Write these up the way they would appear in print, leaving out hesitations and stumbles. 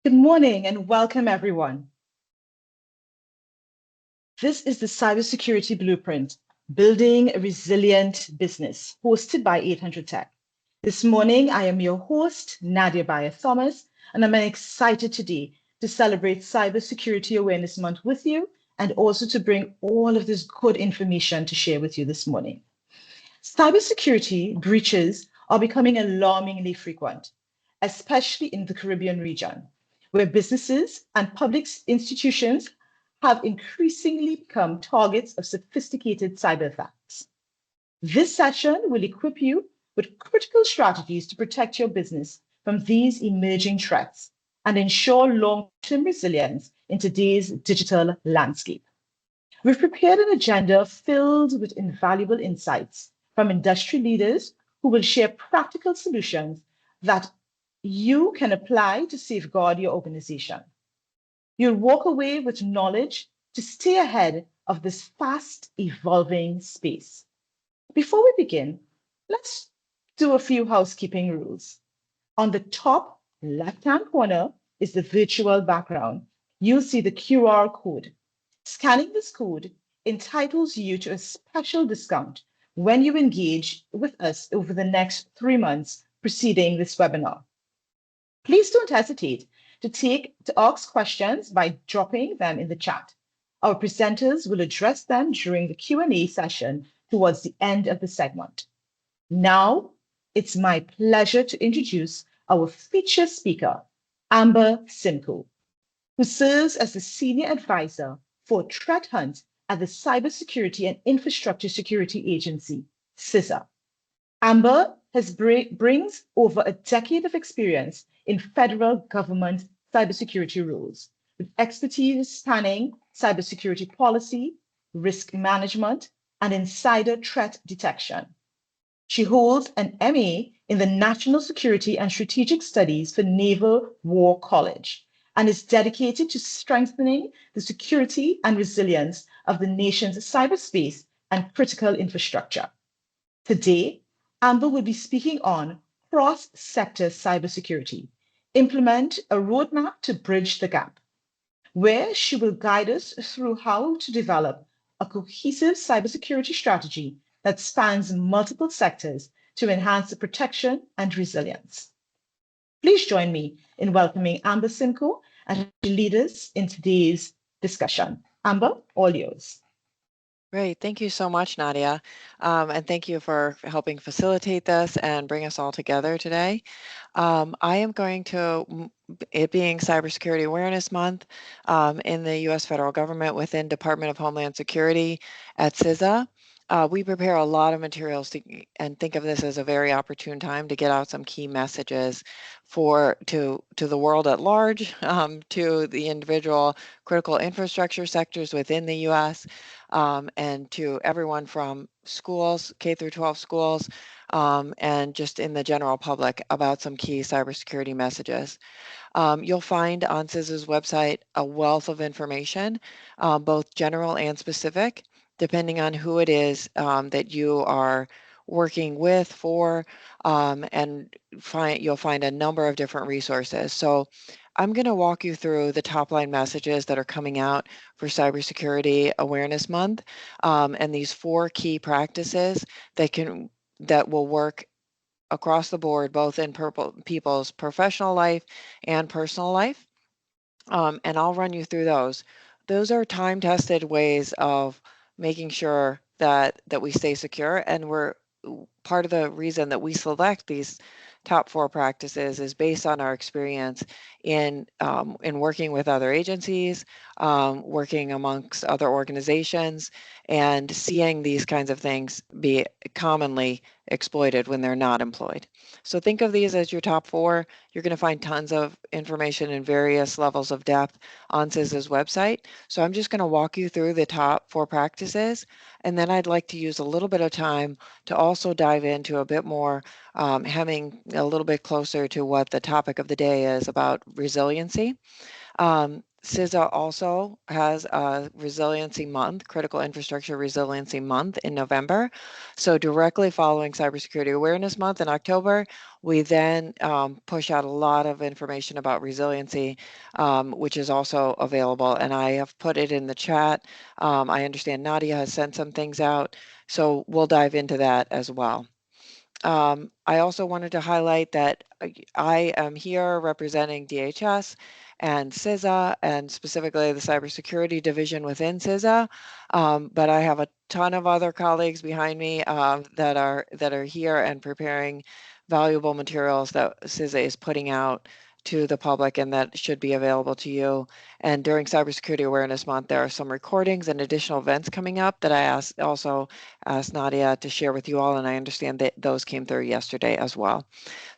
Good morning and welcome, everyone. This is the Cybersecurity Blueprint, Building a Resilient Business, hosted by 800 Tech. This morning, I am your host, Nadia Bayer-Thomas, and I'm excited today to celebrate Cybersecurity Awareness Month with you and also to bring all of this good information to share with you this morning. Cybersecurity breaches are becoming alarmingly frequent, especially in the Caribbean region, where businesses and public institutions have increasingly become targets of sophisticated cyber attacks. This session will equip you with critical strategies to protect your business from these emerging threats and ensure long-term resilience in today's digital landscape. We've prepared an agenda filled with invaluable insights from industry leaders who will share practical solutions that you can apply to safeguard your organization. You'll walk away with knowledge to stay ahead of this fast evolving space. Before we begin, let's do a few housekeeping rules. On the top left-hand corner is the virtual background. You'll see the QR code. Scanning this code entitles you to a special discount when you engage with us over the next 3 months preceding this webinar. Please don't hesitate to ask questions by dropping them in the chat. Our presenters will address them during the Q&A session towards the end of the segment. Now, it's my pleasure to introduce our featured speaker, Amber Simcoe, who serves as the Senior Advisor for Threat Hunt at the Cybersecurity and Infrastructure Security Agency, CISA. Amber brings over a decade of experience in federal government cybersecurity roles, with expertise spanning cybersecurity policy, risk management, and insider threat detection. She holds an MA in the National Security and Strategic Studies for Naval War College and is dedicated to strengthening the security and resilience of the nation's cyberspace and critical infrastructure. Today, Amber will be speaking on cross-sector cybersecurity, implement a roadmap to bridge the gap, where she will guide us through how to develop a cohesive cybersecurity strategy that spans multiple sectors to enhance the protection and resilience. Please join me in welcoming Amber Simcoe and her leaders in today's discussion. Amber, all yours. Great. Thank you so much, Nadia. And thank you for helping facilitate this and bring us all together today. I am going to, it being Cybersecurity Awareness Month in the U.S. federal government within Department of Homeland Security at CISA, we prepare a lot of materials and think of this as a very opportune time to get out some key messages to the world at large, to the individual critical infrastructure sectors within the U.S., and to everyone from schools, K through 12 schools, and just in the general public about some key cybersecurity messages. You'll find on CISA's website a wealth of information, both general and specific, depending on who it is that you are working with for, and you'll find a number of different resources. So I'm going to walk you through the top line messages that are coming out for Cybersecurity Awareness Month, and these 4 key practices that will work across the board, both in people's professional life and personal life. And I'll run you through those. Those are time-tested ways of making sure that we stay secure, and we're part of the reason that we select these top 4 practices is based on our experience in working with other agencies, working amongst other organizations, and seeing these kinds of things be commonly exploited when they're not employed. So think of these as your top 4. You're going to find tons of information in various levels of depth on CISA's website. So I'm just going to walk you through the top 4 practices, and then I'd like to use a little bit of time to also dive into a bit more, having a little bit closer to what the topic of the day is about resiliency. CISA also has a resiliency month, critical infrastructure resiliency month in November. So directly following Cybersecurity Awareness Month in October, we then push out a lot of information about resiliency, which is also available. And I have put it in the chat. I understand Nadia has sent some things out, so we'll dive into that as well. I also wanted to highlight that I am here representing DHS and CISA, and specifically the cybersecurity division within CISA. But I have a ton of other colleagues behind me that are here and preparing valuable materials that CISA is putting out to the public and that should be available to you. And during Cybersecurity Awareness Month, there are some recordings and additional events coming up that I also asked Nadia to share with you all, and I understand that those came through yesterday as well.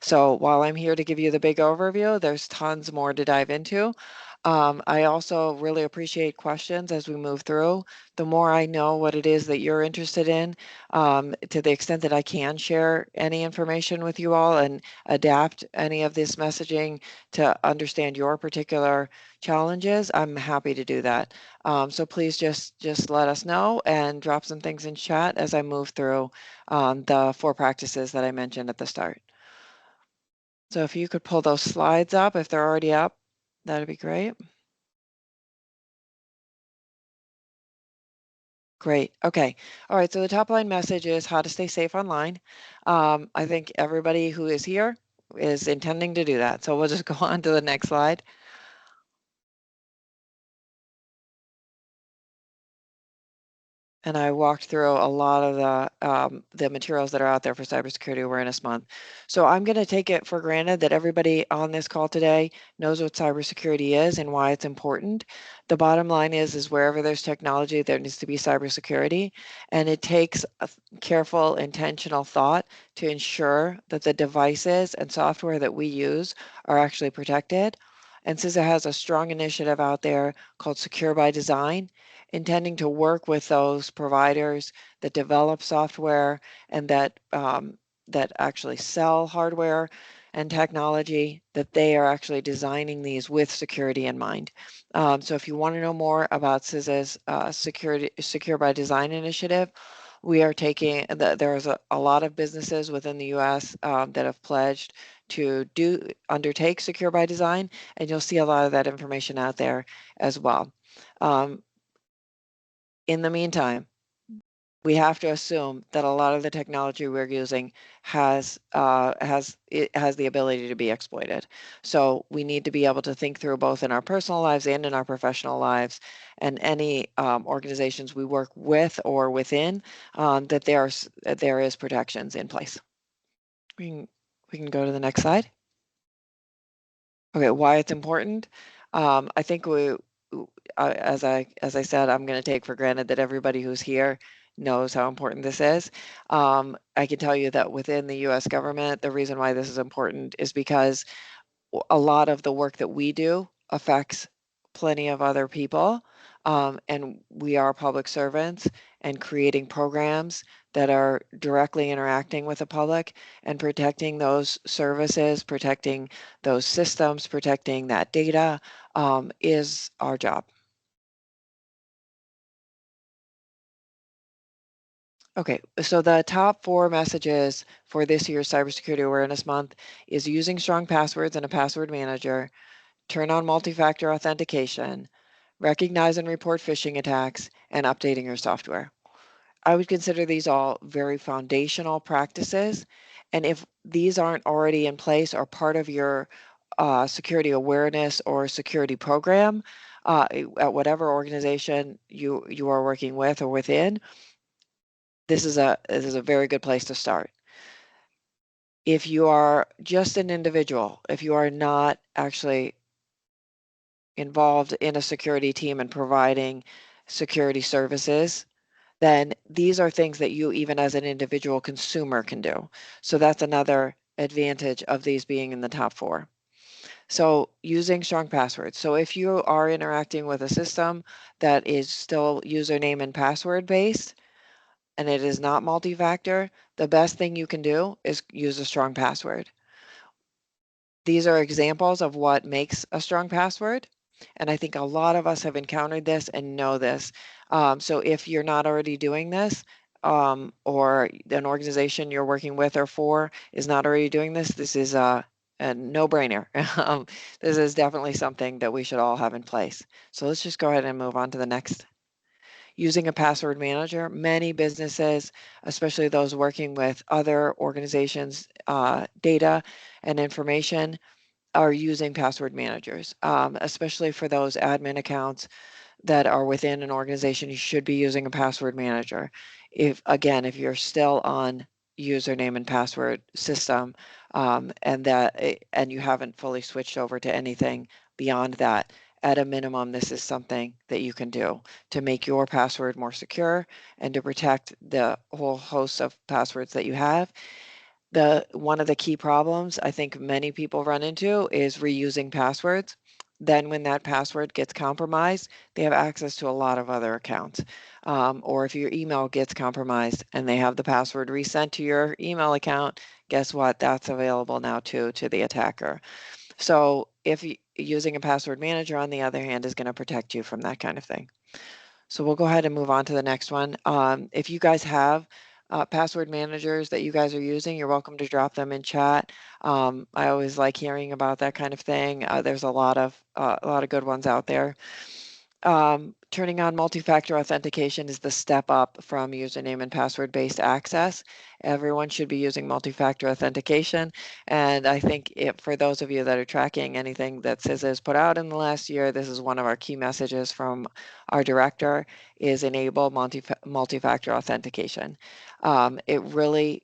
So while I'm here to give you the big overview, there's tons more to dive into. I also really appreciate questions as we move through. The more I know what it is that you're interested in, to the extent that I can share any information with you all and adapt any of this messaging to understand your particular challenges, I'm happy to do that. So please just let us know and drop some things in chat as I move through the 4 practices that I mentioned at the start. So if you could pull those slides up, if they're already up, that'd be great. Great. Okay. All right. So the top line message is how to stay safe online. I think everybody who is here is intending to do that. So we'll just go on to the next slide. And I walked through a lot of the materials that are out there for Cybersecurity Awareness Month. So I'm going to take it for granted that everybody on this call today knows what cybersecurity is and why it's important. The bottom line is wherever there's technology, there needs to be cybersecurity, and it takes a careful, intentional thought to ensure that the devices and software that we use are actually protected. And CISA has a strong initiative out there called Secure by Design, intending to work with those providers that develop software and that that actually sell hardware and technology, that they are actually designing these with security in mind. So if you want to know more about CISA's Secure by Design initiative, we are taking, there's a lot of businesses within the US that have pledged to undertake Secure by Design, and you'll see a lot of that information out there as well. In the meantime, we have to assume that a lot of the technology we're using has the ability to be exploited. So we need to be able to think through both in our personal lives and in our professional lives, and any organizations we work with or within, that there is protections in place. We can go to the next slide. Okay, why it's important. I think as I said, I'm going to take for granted that everybody who's here knows how important this is. I can tell you that within the US government, the reason why this is important is because a lot of the work that we do affects plenty of other people. And we are public servants, and creating programs that are directly interacting with the public and protecting those services, protecting those systems, protecting that data is our job. Okay, so the top 4 messages for this year's Cybersecurity Awareness Month is using strong passwords and a password manager, turn on multi-factor authentication, recognize and report phishing attacks, and updating your software. I would consider these all very foundational practices. And if these aren't already in place or part of your security awareness or security program at whatever organization you are working with or within, this is a very good place to start. If you are just an individual, if you are not actually involved in a security team and providing security services, then these are things that you, even as an individual consumer, can do. So that's another advantage of these being in the top 4. So using strong passwords. So if you are interacting with a system that is still username and password based, and it is not multi-factor, the best thing you can do is use a strong password. These are examples of what makes a strong password. And I think a lot of us have encountered this and know this. So if you're not already doing this, or an organization you're working with or for is not already doing this, this is a no-brainer. This is definitely something that we should all have in place. So let's just go ahead and move on to the next. Using a password manager, many businesses, especially those working with other organizations' data and information, are using password managers, especially for those admin accounts that are within an organization. You should be using a password manager. If you're still on username and password system, and you haven't fully switched over to anything beyond that, at a minimum, this is something that you can do to make your password more secure and to protect the whole host of passwords that you have. One of the key problems I think many people run into is reusing passwords. Then when that password gets compromised, they have access to a lot of other accounts. Or if your email gets compromised and they have the password resent to your email account, guess what? That's available now too to the attacker. So if using a password manager, on the other hand, is going to protect you from that kind of thing. So we'll go ahead and move on to the next one. If you guys have password managers that you guys are using, you're welcome to drop them in chat. I always like hearing about that kind of thing. There's a lot of good ones out there. Turning on multi-factor authentication is the step up from username and password-based access. Everyone should be using multi-factor authentication. And I think for those of you that are tracking anything that CISA has put out in the last year, this is one of our key messages from our director, is enable multi-factor authentication. It really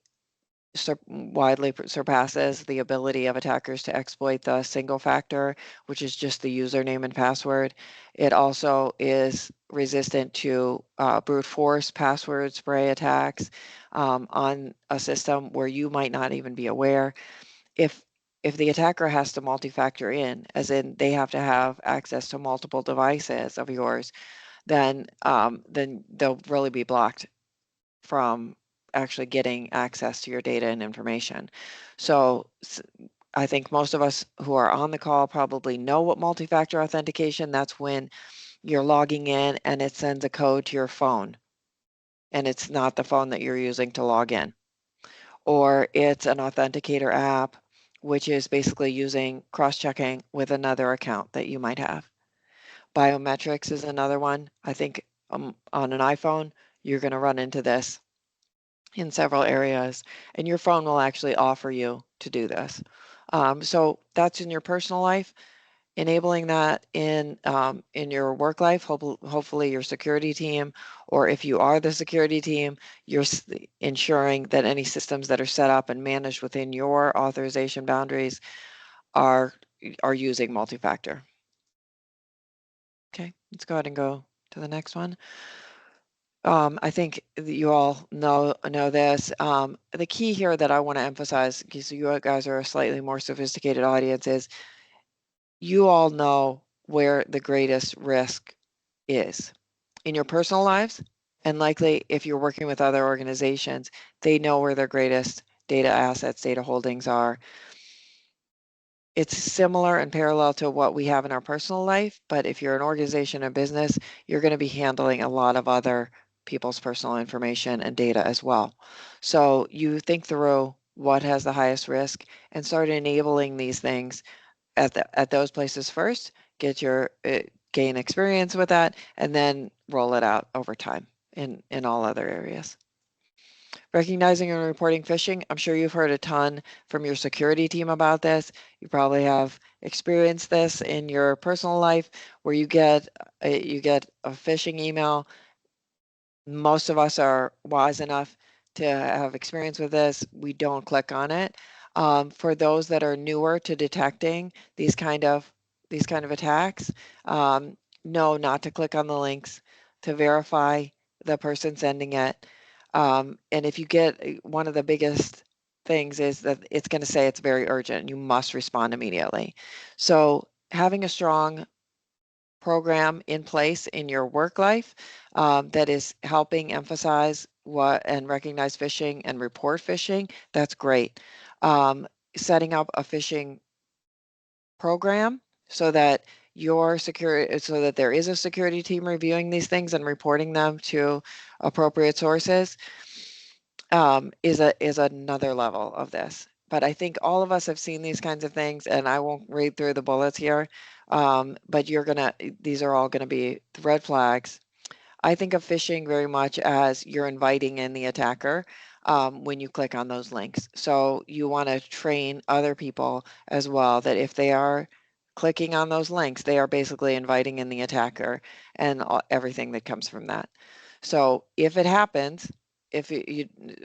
widely surpasses the ability of attackers to exploit the single factor, which is just the username and password. It also is resistant to brute force password spray attacks on a system where you might not even be aware. If the attacker has to multi-factor in, as in they have to have access to multiple devices of yours, then they'll really be blocked from actually getting access to your data and information. So I think most of us who are on the call probably know what multi-factor authentication, that's when you're logging in and it sends a code to your phone and it's not the phone that you're using to log in. Or it's an authenticator app, which is basically using cross-checking with another account that you might have. Biometrics is another one. I think on an iPhone, you're going to run into this in several areas, and your phone will actually offer you to do this. So that's in your personal life. Enabling that in your work life, hopefully your security team, or if you are the security team, you're ensuring that any systems that are set up and managed within your authorization boundaries are using multi-factor. Okay, let's go ahead and go to the next one. I think you all know this. The key here that I want to emphasize, because you guys are a slightly more sophisticated audience, is you all know where the greatest risk is in your personal lives, and likely if you're working with other organizations, they know where their greatest data assets, data holdings are. It's similar and parallel to what we have in our personal life, but if you're an organization or business, you're going to be handling a lot of other people's personal information and data as well. So you think through what has the highest risk and start enabling these things at those places first, get your gain experience with that, and then roll it out over time in all other areas. Recognizing and reporting phishing. I'm sure you've heard a ton from your security team about this. You probably have experienced this in your personal life where you get a phishing email. Most of us are wise enough to have experience with this. We don't click on it. For those that are newer to detecting these kind of attacks, know not to click on the links, to verify the person sending it. And if you get, one of the biggest things is that it's going to say it's very urgent. You must respond immediately. So having a strong program in place in your work life that is helping emphasize and recognize phishing and report phishing, that's great. Setting up a phishing program so that your security, so that there is a security team reviewing these things and reporting them to appropriate sources, is another level of this. But I think all of us have seen these kinds of things, and I won't read through the bullets here, but these are all gonna be red flags. I think of phishing very much as you're inviting in the attacker when you click on those links. So you want to train other people as well that if they are clicking on those links, they are basically inviting in the attacker and everything that comes from that. So if it happens, if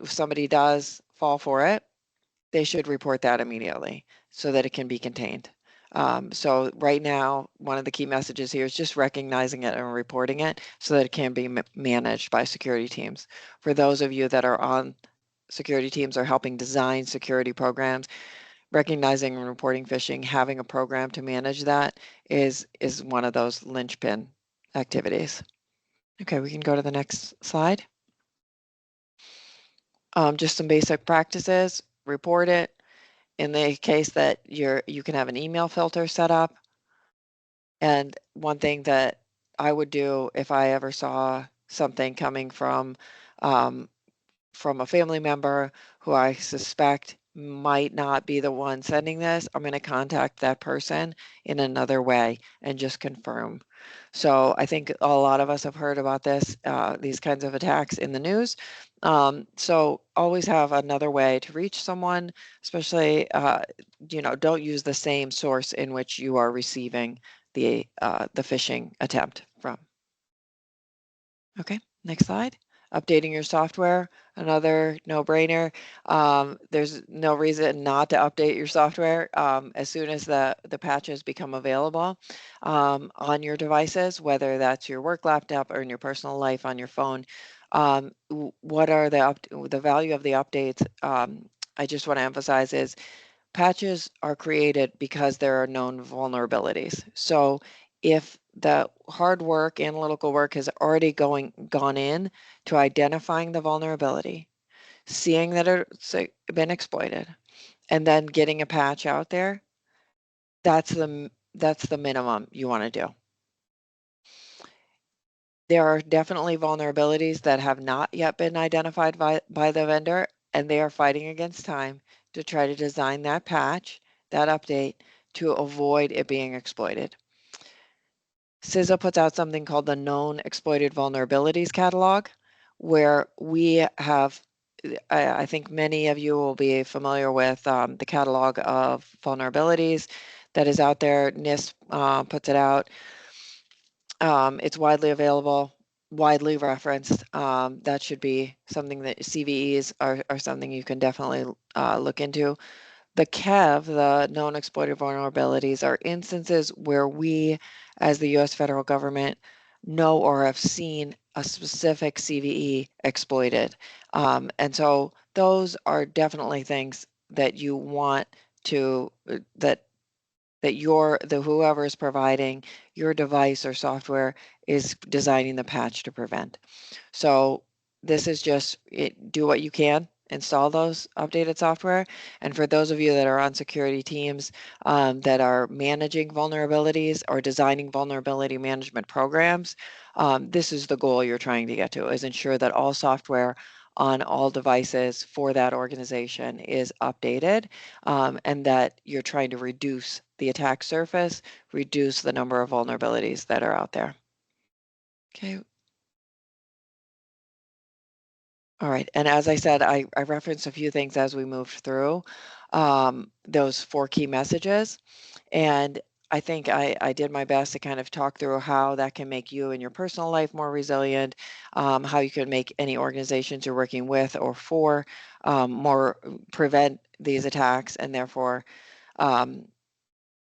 somebody does fall for it, they should report that immediately so that it can be contained. So right now, one of the key messages here is just recognizing it and reporting it so that it can be managed by security teams. For those of you that are on security teams or helping design security programs, recognizing and reporting phishing, having a program to manage that is one of those linchpin activities. Okay, we can go to the next slide. Just some basic practices, report it. In the case that you can have an email filter set up. And one thing that I would do if I ever saw something coming from a family member who I suspect might not be the one sending this, I'm going to contact that person in another way and just confirm. So I think a lot of us have heard about these kinds of attacks in the news. So always have another way to reach someone, especially, don't use the same source in which you are receiving the phishing attempt from. Okay, next slide. Updating your software, another no-brainer. There's no reason not to update your software as soon as the patches become available on your devices, whether that's your work laptop or in your personal life on your phone. What are the value of the updates? I just want to emphasize is patches are created because there are known vulnerabilities. So if the hard work, analytical work has already gone in to identifying the vulnerability, seeing that it's been exploited, and then getting a patch out there, that's the minimum you want to do. There are definitely vulnerabilities that have not yet been identified by the vendor, and they are fighting against time to try to design that patch, that update, to avoid it being exploited. CISA puts out something called the Known Exploited Vulnerabilities Catalog, where we have, I think many of you will be familiar with the catalog of vulnerabilities that is out there. NIST puts it out. It's widely available, widely referenced. That should be something that CVEs are something you can definitely look into. The KEV, the known exploited vulnerabilities, are instances where we, as the US federal government, know or have seen a specific CVE exploited. And so those are definitely things that you want to, that whoever is providing your device or software is designing the patch to prevent. So this is just do what you can, install those updated software. And for those of you that are on security teams that are managing vulnerabilities or designing vulnerability management programs, this is the goal you're trying to get to, is ensure that all software on all devices for that organization is updated, and that you're trying to reduce the attack surface, reduce the number of vulnerabilities that are out there. Okay. All right, and as I said, I referenced a few things as we moved through those 4 key messages, and I think I did my best to kind of talk through how that can make you in your personal life more resilient, how you can make any organizations you're working with or for more prevent these attacks and therefore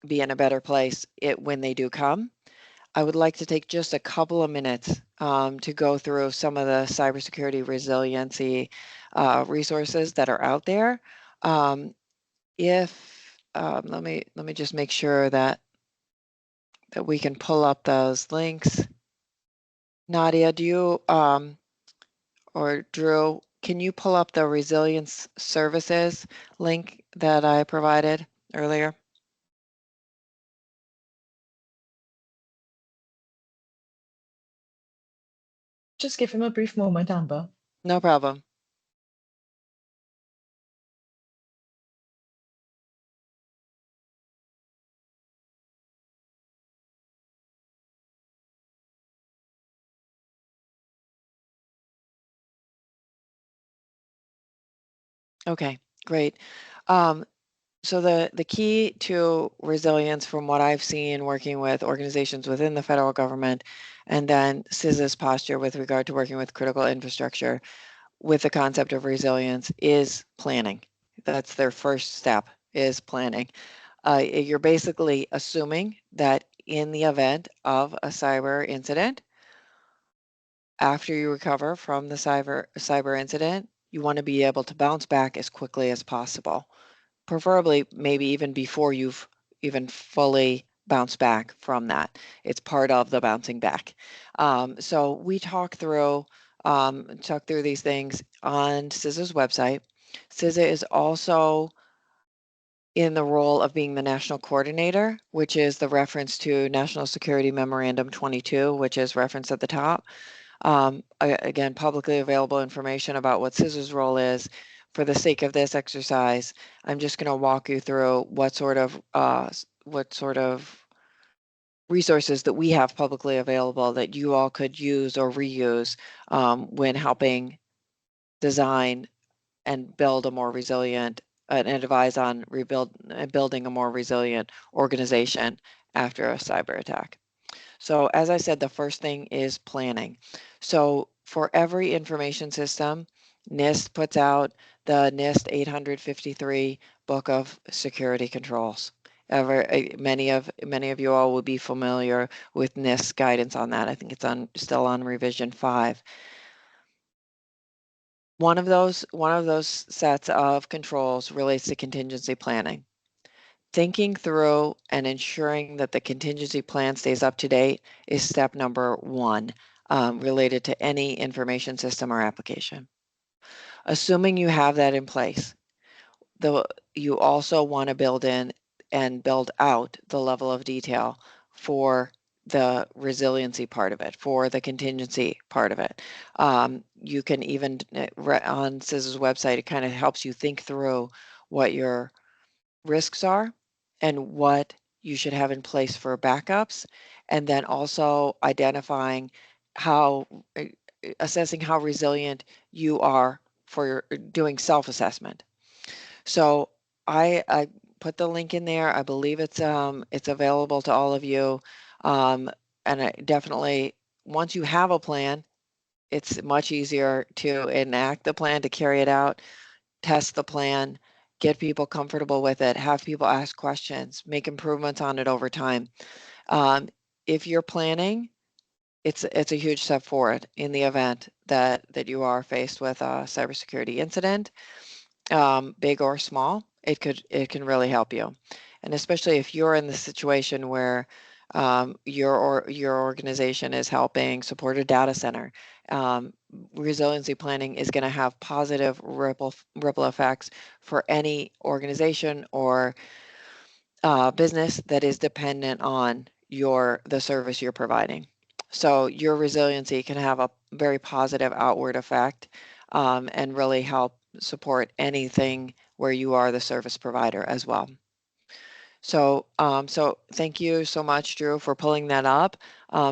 be in a better place when they do come. I would like to take just a couple of minutes to go through some of the cybersecurity resiliency resources that are out there. Let me just make sure that we can pull up those links. Nadia, do you or Drew, can you pull up the resilience services link that I provided earlier? Just give him a brief moment, Amber. No problem. Okay, great. So the key to resilience from what I've seen working with organizations within the federal government and then CISA's posture with regard to working with critical infrastructure with the concept of resilience is planning. That's their first step, is planning. You're basically assuming that in the event of a cyber incident, after you recover from the cyber incident, you want to be able to bounce back as quickly as possible. Preferably maybe even before you've even fully bounced back from that. It's part of the bouncing back. So we talk through these things on CISA's website. CISA is also in the role of being the national coordinator, which is the reference to National Security Memorandum 22, which is referenced at the top. Again, publicly available information about what CISA's role is. For the sake of this exercise, I'm just going to walk you through what sort of resources that we have publicly available that you all could use or reuse when helping design and build a more resilient and advise on building a more resilient organization after a cyber attack. So as I said, the first thing is planning. So for every information system, NIST puts out the NIST 853 book of security controls. Many of you all will be familiar with NIST guidance on that. I think it's still on revision 5. One of those sets of controls relates to contingency planning. Thinking through and ensuring that the contingency plan stays up to date is step number 1 related to any information system or application. Assuming you have that in place, you also want to build in and build out the level of detail for the resiliency part of it, for the contingency part of it. You can even, on CISA's website, it kind of helps you think through what your risks are and what you should have in place for backups, and then also identifying assessing how resilient you are for doing self-assessment. So I put the link in there. I believe it's available to all of you. And I definitely, once you have a plan, it's much easier to enact the plan, to carry it out, test the plan, get people comfortable with it, have people ask questions, make improvements on it over time. If you're planning, it's a huge step forward in the event that you are faced with a cybersecurity incident. Big or small, it can really help you. And especially if you're in the situation where your organization is helping support a data center, resiliency planning is going to have positive ripple effects for any organization or business that is dependent on the service you're providing. So your resiliency can have a very positive outward effect and really help support anything where you are the service provider as well. So, so thank you so much, Drew, for pulling that up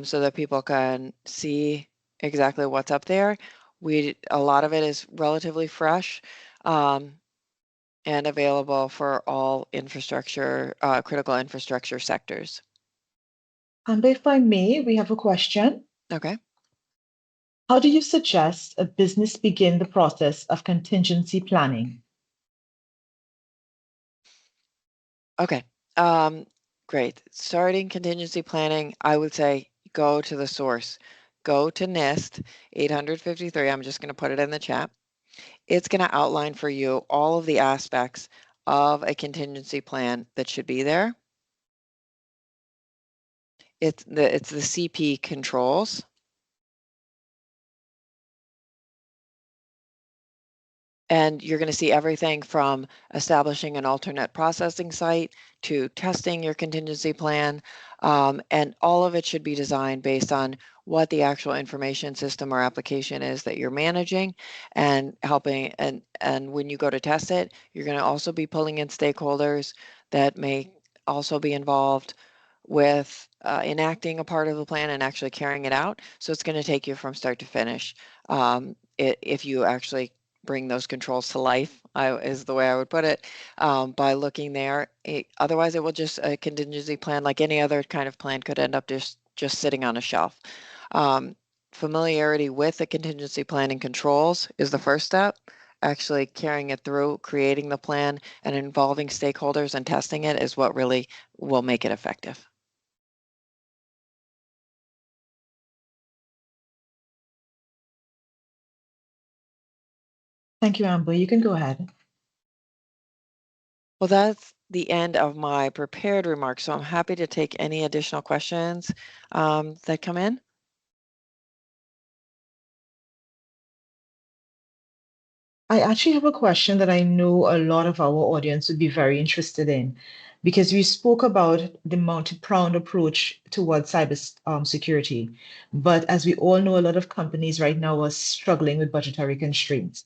so that people can see exactly what's up there. A lot of it is relatively fresh and available for all infrastructure, critical infrastructure sectors. And if I may, we have a question. Okay. How do you suggest a business begin the process of contingency planning? Okay, great. Starting contingency planning, I would say go to the source. Go to NIST 853. I'm just going to put it in the chat. It's going to outline for you all of the aspects of a contingency plan that should be there. It's the CP controls. And you're going to see everything from establishing an alternate processing site to testing your contingency plan. And all of it should be designed based on what the actual information system or application is that you're managing and helping. And when you go to test it, you're going to also be pulling in stakeholders that may also be involved with enacting a part of the plan and actually carrying it out. So it's going to take you from start to finish if you actually bring those controls to life, is the way I would put it, by looking there. Otherwise, it will just, a contingency plan, like any other kind of plan, could end up just sitting on a shelf. Familiarity with the contingency planning controls is the first step. Actually carrying it through, creating the plan, and involving stakeholders and testing it is what really will make it effective. Thank you, Amber. You can go ahead. Well, that's the end of my prepared remarks, so I'm happy to take any additional questions that come in. I actually have a question that I know a lot of our audience would be very interested in, because we spoke about the multi-pronged approach towards cyber security. But as we all know, a lot of companies right now are struggling with budgetary constraints.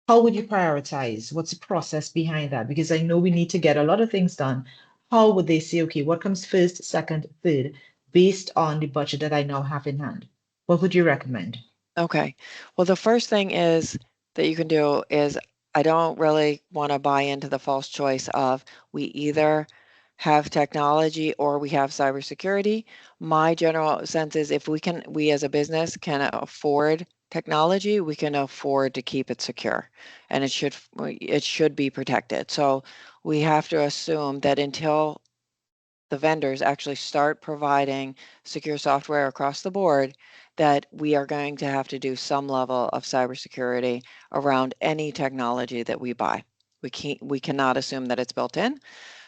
How would you prioritize? What's the process behind that? Because I know we need to get a lot of things done. How would they say, okay, what comes first, second, third, based on the budget that I now have in hand? What would you recommend? Okay. Well, the first thing is that you can do is, I don't really want to buy into the false choice of we either have technology or we have cybersecurity. My general sense is if we as a business can afford technology, we can afford to keep it secure, and it should be protected. So we have to assume that until the vendors actually start providing secure software across the board, that we are going to have to do some level of cybersecurity around any technology that we buy. We cannot assume that it's built in.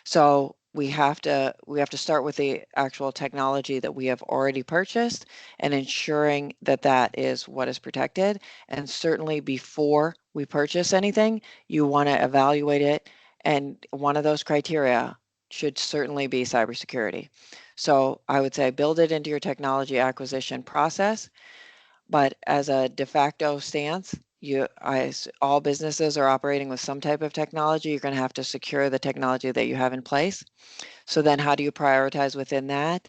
So we have to start with the actual technology that we have already purchased and ensuring that that is what is protected. And certainly before we purchase anything, you want to evaluate it. And one of those criteria should certainly be cybersecurity. So I would say build it into your technology acquisition process. But as a de facto stance, all businesses are operating with some type of technology. You're going to have to secure the technology that you have in place. So then how do you prioritize within that?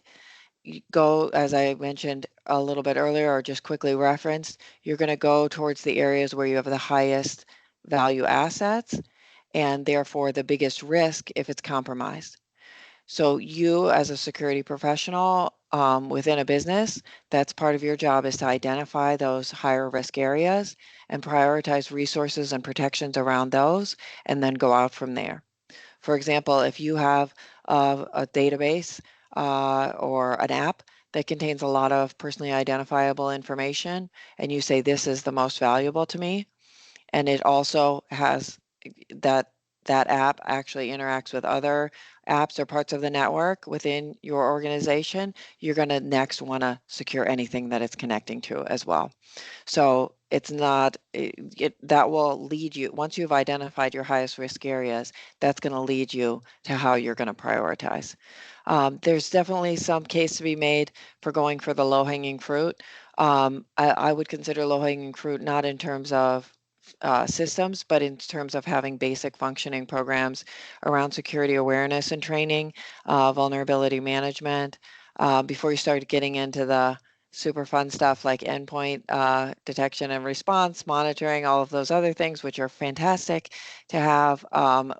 You go, as I mentioned a little bit earlier, or just quickly referenced, you're going to go towards the areas where you have the highest value assets and therefore the biggest risk if it's compromised. So you as a security professional within a business, that's part of your job, is to identify those higher risk areas and prioritize resources and protections around those, and then go out from there. For example, if you have a database or an app that contains a lot of personally identifiable information, and you say this is the most valuable to me, and it also has that app actually interacts with other apps or parts of the network within your organization, you're going to next want to secure anything that it's connecting to as well. So it's not, that will lead you, once you've identified your highest risk areas, that's going to lead you to how you're going to prioritize. There's definitely some case to be made for going for the low-hanging fruit. I would consider low-hanging fruit not in terms of systems, but in terms of having basic functioning programs around security awareness and training, vulnerability management, before you start getting into the super fun stuff like endpoint detection and response, monitoring, all of those other things, which are fantastic to have,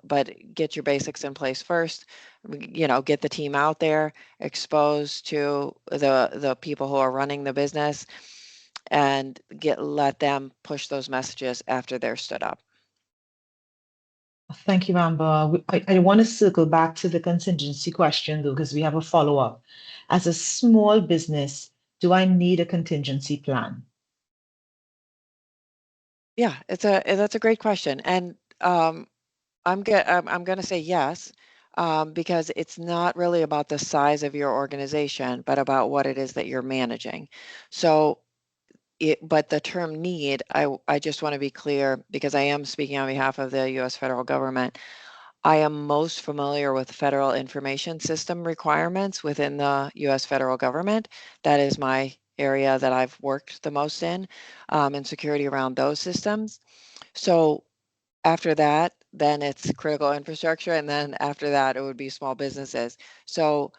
but get your basics in place first. Get the team out there, exposed to the people who are running the business, and let them push those messages after they're stood up. Thank you, Amber. I want to circle back to the contingency question, though, because we have a follow-up. As a small business, do I need a contingency plan? Yeah, that's a great question, and I'm going to say yes, because it's not really about the size of your organization, but about what it is that you're managing. So but the term need, I just want to be clear, because I am speaking on behalf of the U.S. federal government. I am most familiar with federal information system requirements within the U.S. federal government. That is my area that I've worked the most in security around those systems. So after that, then it's critical infrastructure, and then after that, it would be small businesses. So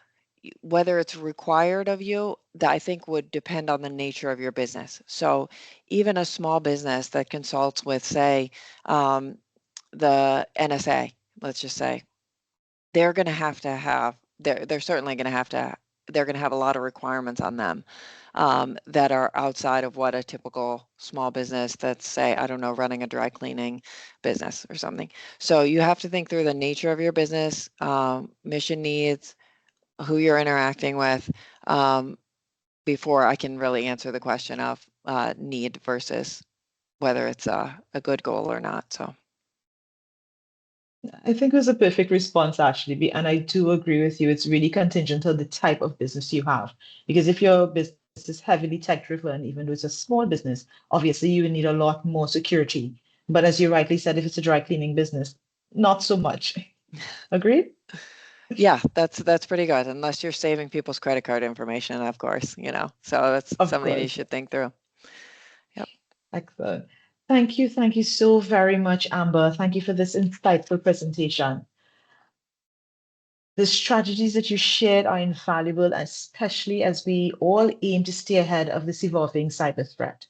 whether it's required of you, that I think would depend on the nature of your business. So even a small business that consults with, say, the NSA, let's just say, they're going to have, they're certainly going to have they're going to have a lot of requirements on them that are outside of what a typical small business that's, say, I don't know, running a dry cleaning business or something. So you have to think through the nature of your business, mission needs, who you're interacting with, before I can really answer the question of need versus whether it's a good goal or not. So. I think it was a perfect response, actually. And I do agree with you. It's really contingent on the type of business you have. Because if your business is heavily tech driven, even though it's a small business, obviously you will need a lot more security. But as you rightly said, if it's a dry cleaning business, not so much. Agreed? Yeah, that's pretty good, unless you're saving people's credit card information, of course, so that's Of something you course. should think through. Yep. Excellent. Thank you. Thank you so very much, Amber. Thank you for this insightful presentation. The strategies that you shared are invaluable, especially as we all aim to stay ahead of this evolving cyber threat.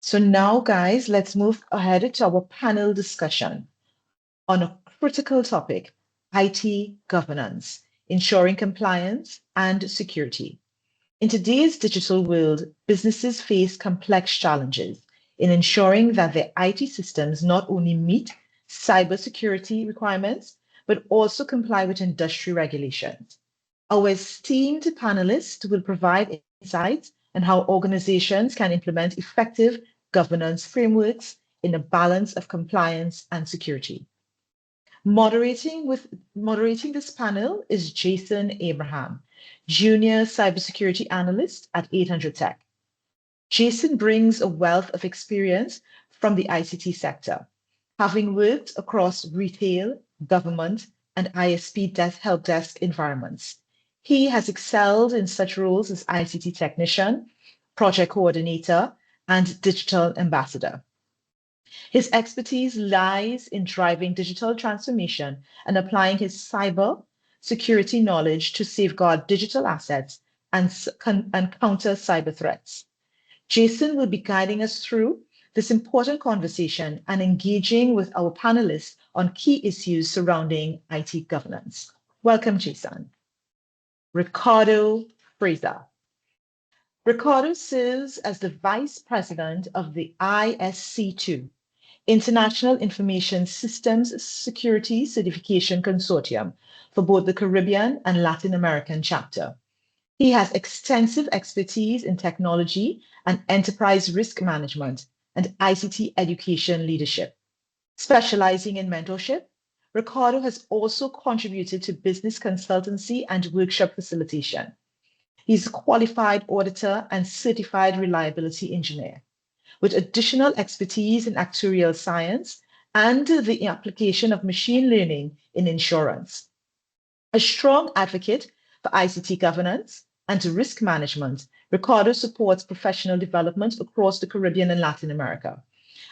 So now, guys, let's move ahead to our panel discussion on a critical topic, IT governance, ensuring compliance and security. In today's digital world, businesses face complex challenges in ensuring that their IT systems not only meet cybersecurity requirements, but also comply with industry regulations. Our esteemed panelists will provide insights on how organizations can implement effective governance frameworks in a balance of compliance and security. Moderating this panel is Jason Abraham, Junior Cybersecurity Analyst at 800 Tech. Jason brings a wealth of experience from the ICT sector, having worked across retail, government, and ISP help desk environments. He has excelled in such roles as ICT technician, project coordinator, and digital ambassador. His expertise lies in driving digital transformation and applying his cyber security knowledge to safeguard digital assets and counter cyber threats. Jason will be guiding us through this important conversation and engaging with our panelists on key issues surrounding IT governance. Welcome, Jason. Ricardo Fraser. Ricardo serves as the Vice President of the ISC2, International Information Systems Security Certification Consortium, for both the Caribbean and Latin American chapter. He has extensive expertise in technology and enterprise risk management and ICT education leadership. Specializing in mentorship, Ricardo has also contributed to business consultancy and workshop facilitation. He's a qualified auditor and certified reliability engineer with additional expertise in actuarial science and the application of machine learning in insurance. A strong advocate for ICT governance and risk management, Ricardo supports professional development across the Caribbean and Latin America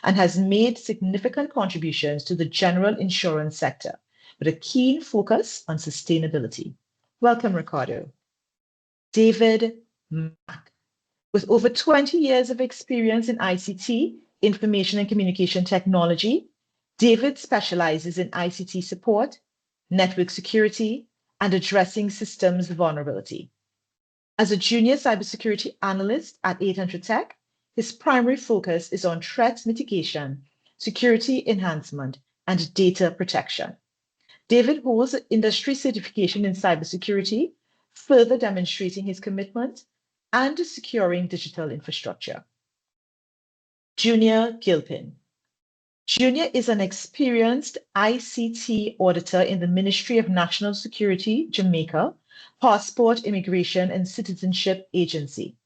and has made significant contributions to the general insurance sector with a keen focus on sustainability. Welcome, Ricardo. David Mack. With over 20 years of experience in ICT, information and communication technology, David specializes in ICT support, network security, and addressing systems vulnerability. As a junior cybersecurity analyst at 800 Tech, his primary focus is on threat mitigation, security enhancement, and data protection. David holds an industry certification in cybersecurity, further demonstrating his commitment and securing digital infrastructure. Junior Gilpin. Junior is an experienced ICT auditor in the Ministry of National Security, Jamaica, Passport, Immigration, and Citizenship Agency.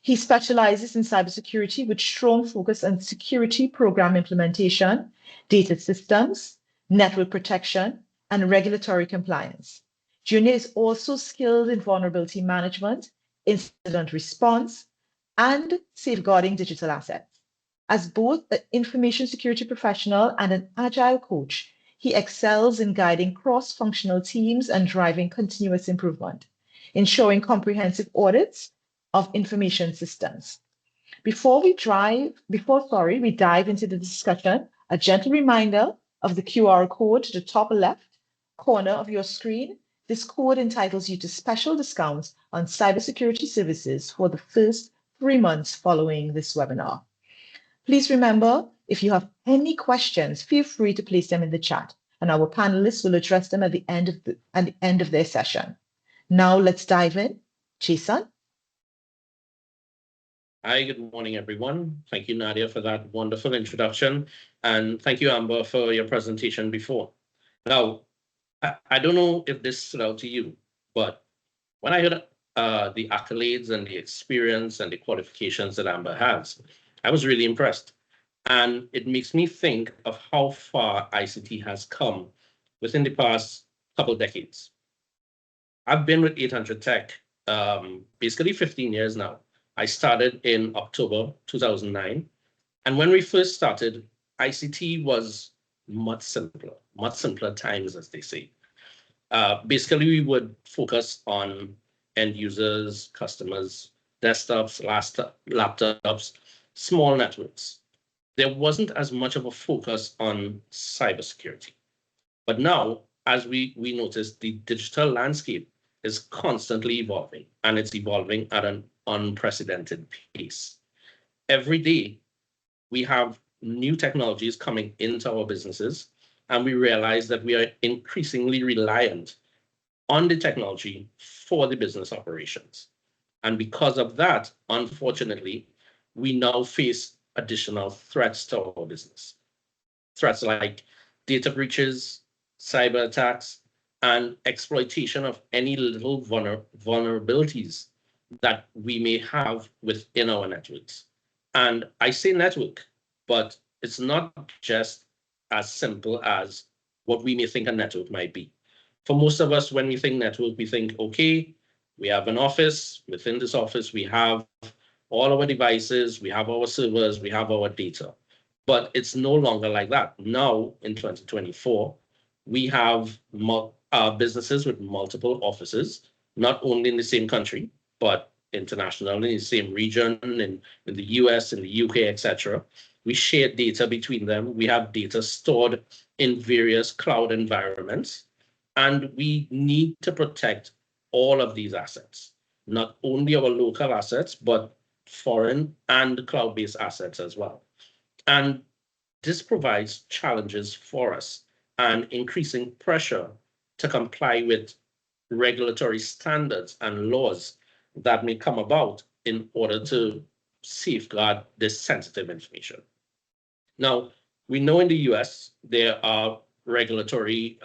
He specializes in cybersecurity with strong focus on security program implementation, data systems, network protection, and regulatory compliance. Junior is also skilled in vulnerability management, incident response, and safeguarding digital assets. As both an information security professional and an agile coach, he excels in guiding cross-functional teams and driving continuous improvement, ensuring comprehensive audits of information systems. We dive into the discussion, a gentle reminder of the QR code to the top left corner of your screen. This code entitles you to special discounts on cybersecurity services for the first 3 months following this webinar. Please remember, if you have any questions, feel free to place them in the chat, and our panelists will address them at the end of their session. Now let's dive in. Jason? Hi, good morning, everyone. Thank you, Nadia, for that wonderful introduction. And thank you, Amber, for your presentation before. Now, I don't know if this stood out to you, but when I heard the accolades and the experience and the qualifications that Amber has, I was really impressed. And it makes me think of how far ICT has come within the past couple of decades. I've been with 800 Tech basically 15 years now. I started in October 2009. And when we first started, ICT was much simpler times, as they say. Basically, we would focus on end users, customers, desktops, laptops, small networks. There wasn't as much of a focus on cybersecurity. But now, as we notice, the digital landscape is constantly evolving, and it's evolving at an unprecedented pace. Every day, we have new technologies coming into our businesses, and we realize that we are increasingly reliant on the technology for the business operations. And because of that, unfortunately, we now face additional threats to our business. Threats like data breaches, cyber attacks, and exploitation of any little vulnerabilities that we may have within our networks. And I say network, but it's not just as simple as what we may think a network might be. For most of us, when we think network, we think, okay, we have an office. Within this office, we have all our devices, we have our servers, we have our data. But it's no longer like that. Now, in 2024, we have businesses with multiple offices, not only in the same country, but internationally, in the same region, in the US, in the UK, etc. We share data between them. We have data stored in various cloud environments, and we need to protect all of these assets, not only our local assets, but foreign and cloud-based assets as well. And this provides challenges for us and increasing pressure to comply with regulatory standards and laws that may come about in order to safeguard this sensitive information. Now, we know in the US, there are regulatory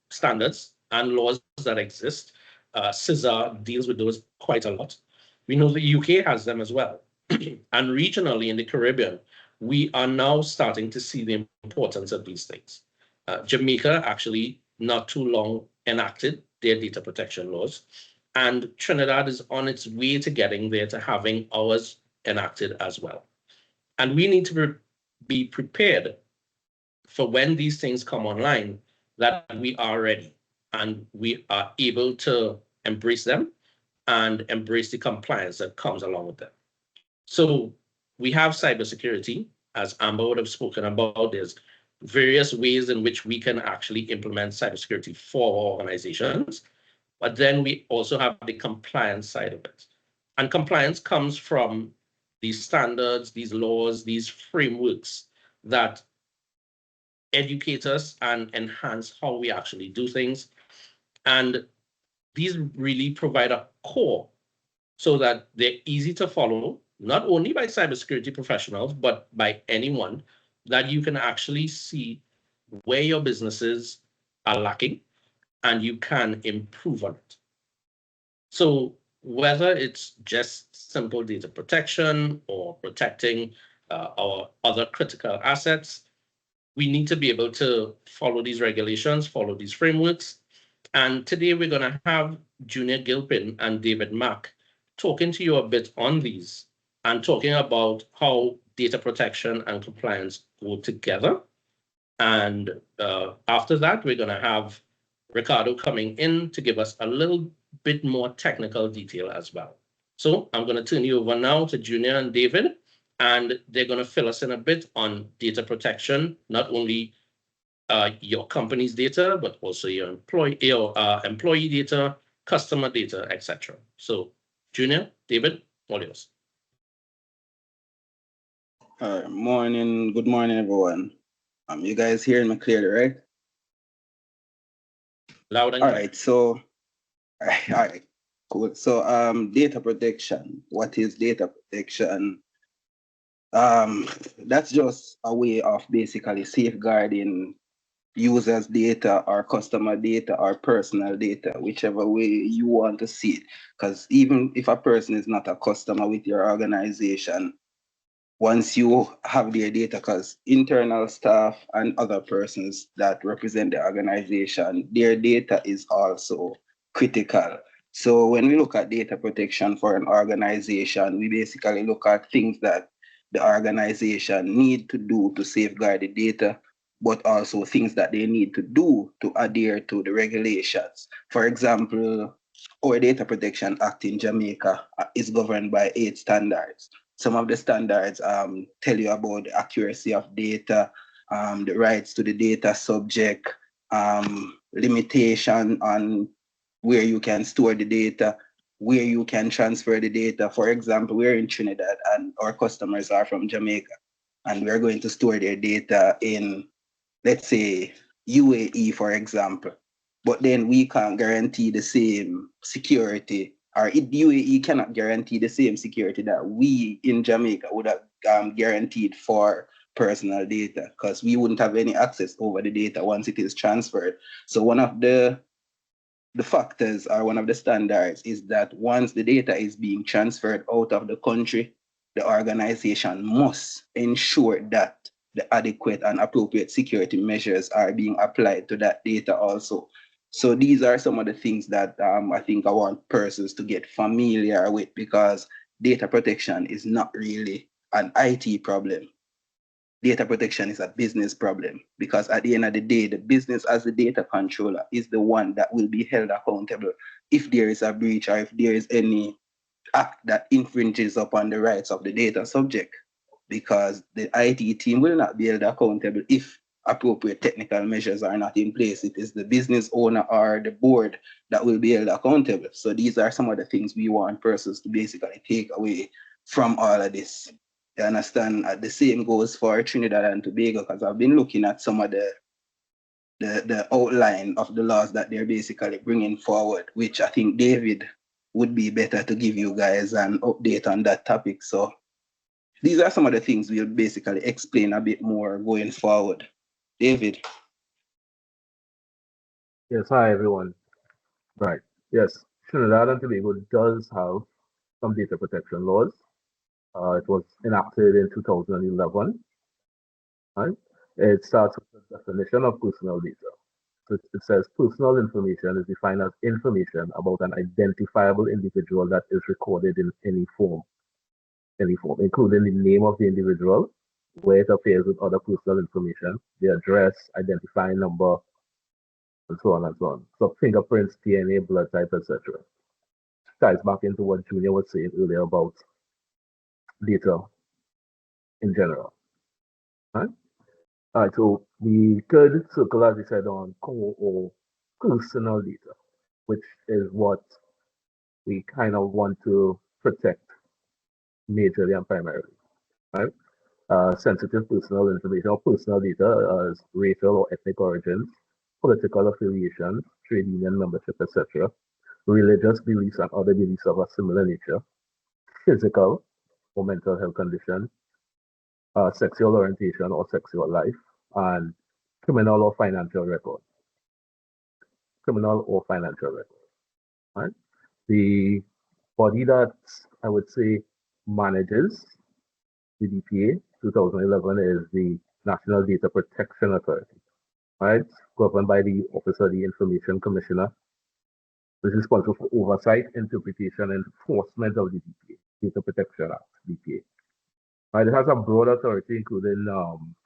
standards and laws that exist. CISA deals with those quite a lot. We know the UK has them as well. And regionally in the Caribbean, we are now starting to see the importance of these things. Jamaica actually not too long enacted their data protection laws, and Trinidad is on its way to getting there, to having ours enacted as well. And we need to be prepared for when these things come online, that we are ready and we are able to embrace them and embrace the compliance that comes along with them. So we have cybersecurity, as Amber would have spoken about. There's various ways in which we can actually implement cybersecurity for our organizations. But then we also have the compliance side of it. And compliance comes from these standards, these laws, these frameworks that educate us and enhance how we actually do things. And these really provide a core so that they're easy to follow, not only by cybersecurity professionals, but by anyone, that you can actually see where your businesses are lacking and you can improve on it. So whether it's just simple data protection or protecting our other critical assets, we need to be able to follow these regulations, follow these frameworks. And today we're going to have Junior Gilpin and David Mack talking to you a bit on these and talking about how data protection and compliance go together. And after that, we're going to have Ricardo coming in to give us a little bit more technical detail as well. So I'm going to turn you over now to Junior and David, and they're going to fill us in a bit on data protection, not only your company's data, but also your employee data, customer data, etc. So Junior, David, all yours. Good morning, everyone. You guys hearing me clearly, right? Loud and All clear. right, so, all right, cool. So, data protection. What is data protection? That's just a way of basically safeguarding users' data or customer data or personal data, whichever way you want to see it. Because even if a person is not a customer with your organization, once you have their data, because internal staff and other persons that represent the organization, their data is also critical. So when we look at data protection for an organization, we basically look at things that the organization need to do to safeguard the data, but also things that they need to do to adhere to the regulations. For example, our Data Protection Act in Jamaica is governed by 8 standards. Some of the standards tell you about the accuracy of data, the rights to the data subject, limitation on where you can store the data, where you can transfer the data. For example, we're in Trinidad and our customers are from Jamaica, and we're going to store their data in, let's say, UAE, for example. But then we can't guarantee the same security, or UAE cannot guarantee the same security that we in Jamaica would have guaranteed for personal data, because we wouldn't have any access over the data once it is transferred. So one of the factors or one of the standards is that once the data is being transferred out of the country, the organization must ensure that the adequate and appropriate security measures are being applied to that data also. So these are some of the things that I think I want persons to get familiar with, because data protection is not really an IT problem. Data protection is a business problem, because at the end of the day, the business as the data controller is the one that will be held accountable if there is a breach or if there is any act that infringes upon the rights of the data subject, because the IT team will not be held accountable if appropriate technical measures are not in place. It is the business owner or the board that will be held accountable. So these are some of the things we want persons to basically take away from all of this. You understand? The same goes for Trinidad and Tobago, because I've been looking at some of the outline of the laws that they're basically bringing forward, which I think David would be better to give you guys an update on that topic. So these are some of the things we'll basically explain a bit more going forward. David. Yes, hi everyone. Right. Yes, Trinidad and Tobago does have some data protection laws. It was enacted in 2011. Right? It starts with the definition of personal data. So it says personal information is defined as information about an identifiable individual that is recorded in any form, including the name of the individual, where it appears with other personal information, the address, identifying number, and so on and so on. So fingerprints, DNA, blood type, etc. Ties back into what Junior was saying earlier about data in general. Right? All right, so we could circle, as we said, on core or personal data, which is what we kind of want to protect majorly and primarily. Right? Sensitive personal information or personal data as racial or ethnic origins, political affiliations, trade union membership, etc., religious beliefs and other beliefs of a similar nature, physical or mental health condition, sexual orientation or sexual life, and criminal or financial record. Criminal or financial record. Right? The body that I would say manages the DPA 2011 is the National Data Protection Authority, right? Governed by the Office of the Information Commissioner, which is responsible for oversight, interpretation, and enforcement of the DPA, Data Protection Act, DPA. Right, it has a broad authority, including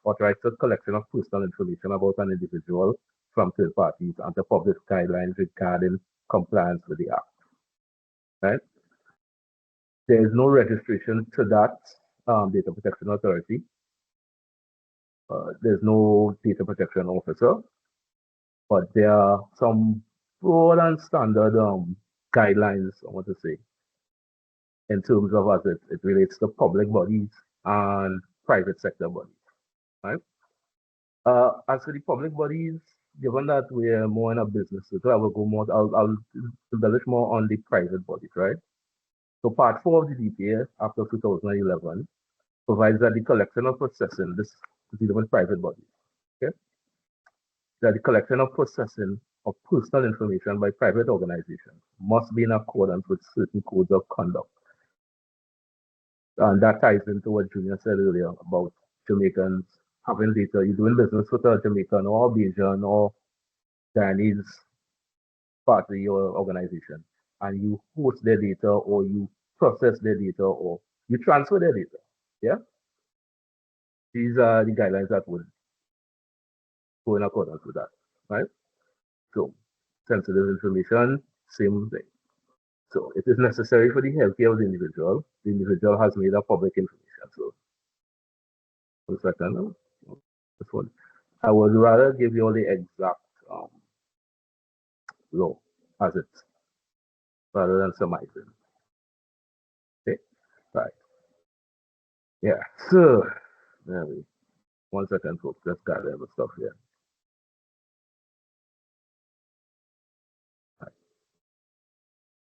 authorized collection of personal information about an individual from third parties and to publish guidelines regarding compliance with the Act. Right? There is no registration to that Data Protection Authority. There's no data protection officer, but there are some broad and standard guidelines, I want to say, in terms of as it relates to public bodies and private sector bodies. Right? As for the public bodies, given that we're more in a business, so I will go more, I'll embellish more on the private bodies, right? So part 4 of the DPA after 2011 provides that the collection of processing, this is dealing with private bodies, okay? That the collection of processing of personal information by private organizations must be in accordance with certain codes of conduct. And that ties into what Junior said earlier about Jamaicans having data. You're doing business with a Jamaican or Belgian or Chinese part of your organization, and you host their data or you process their data or you transfer their data. Yeah. These are the guidelines that would go in accordance with that. Right? So sensitive information, same thing. So it is necessary for the healthcare of the individual. The individual has made a public information. So 1 second. This one. I would rather give you all the exact law as it, rather than surmising. Okay, right. Yeah. So there we 1 second, folks. Let's gather the stuff here.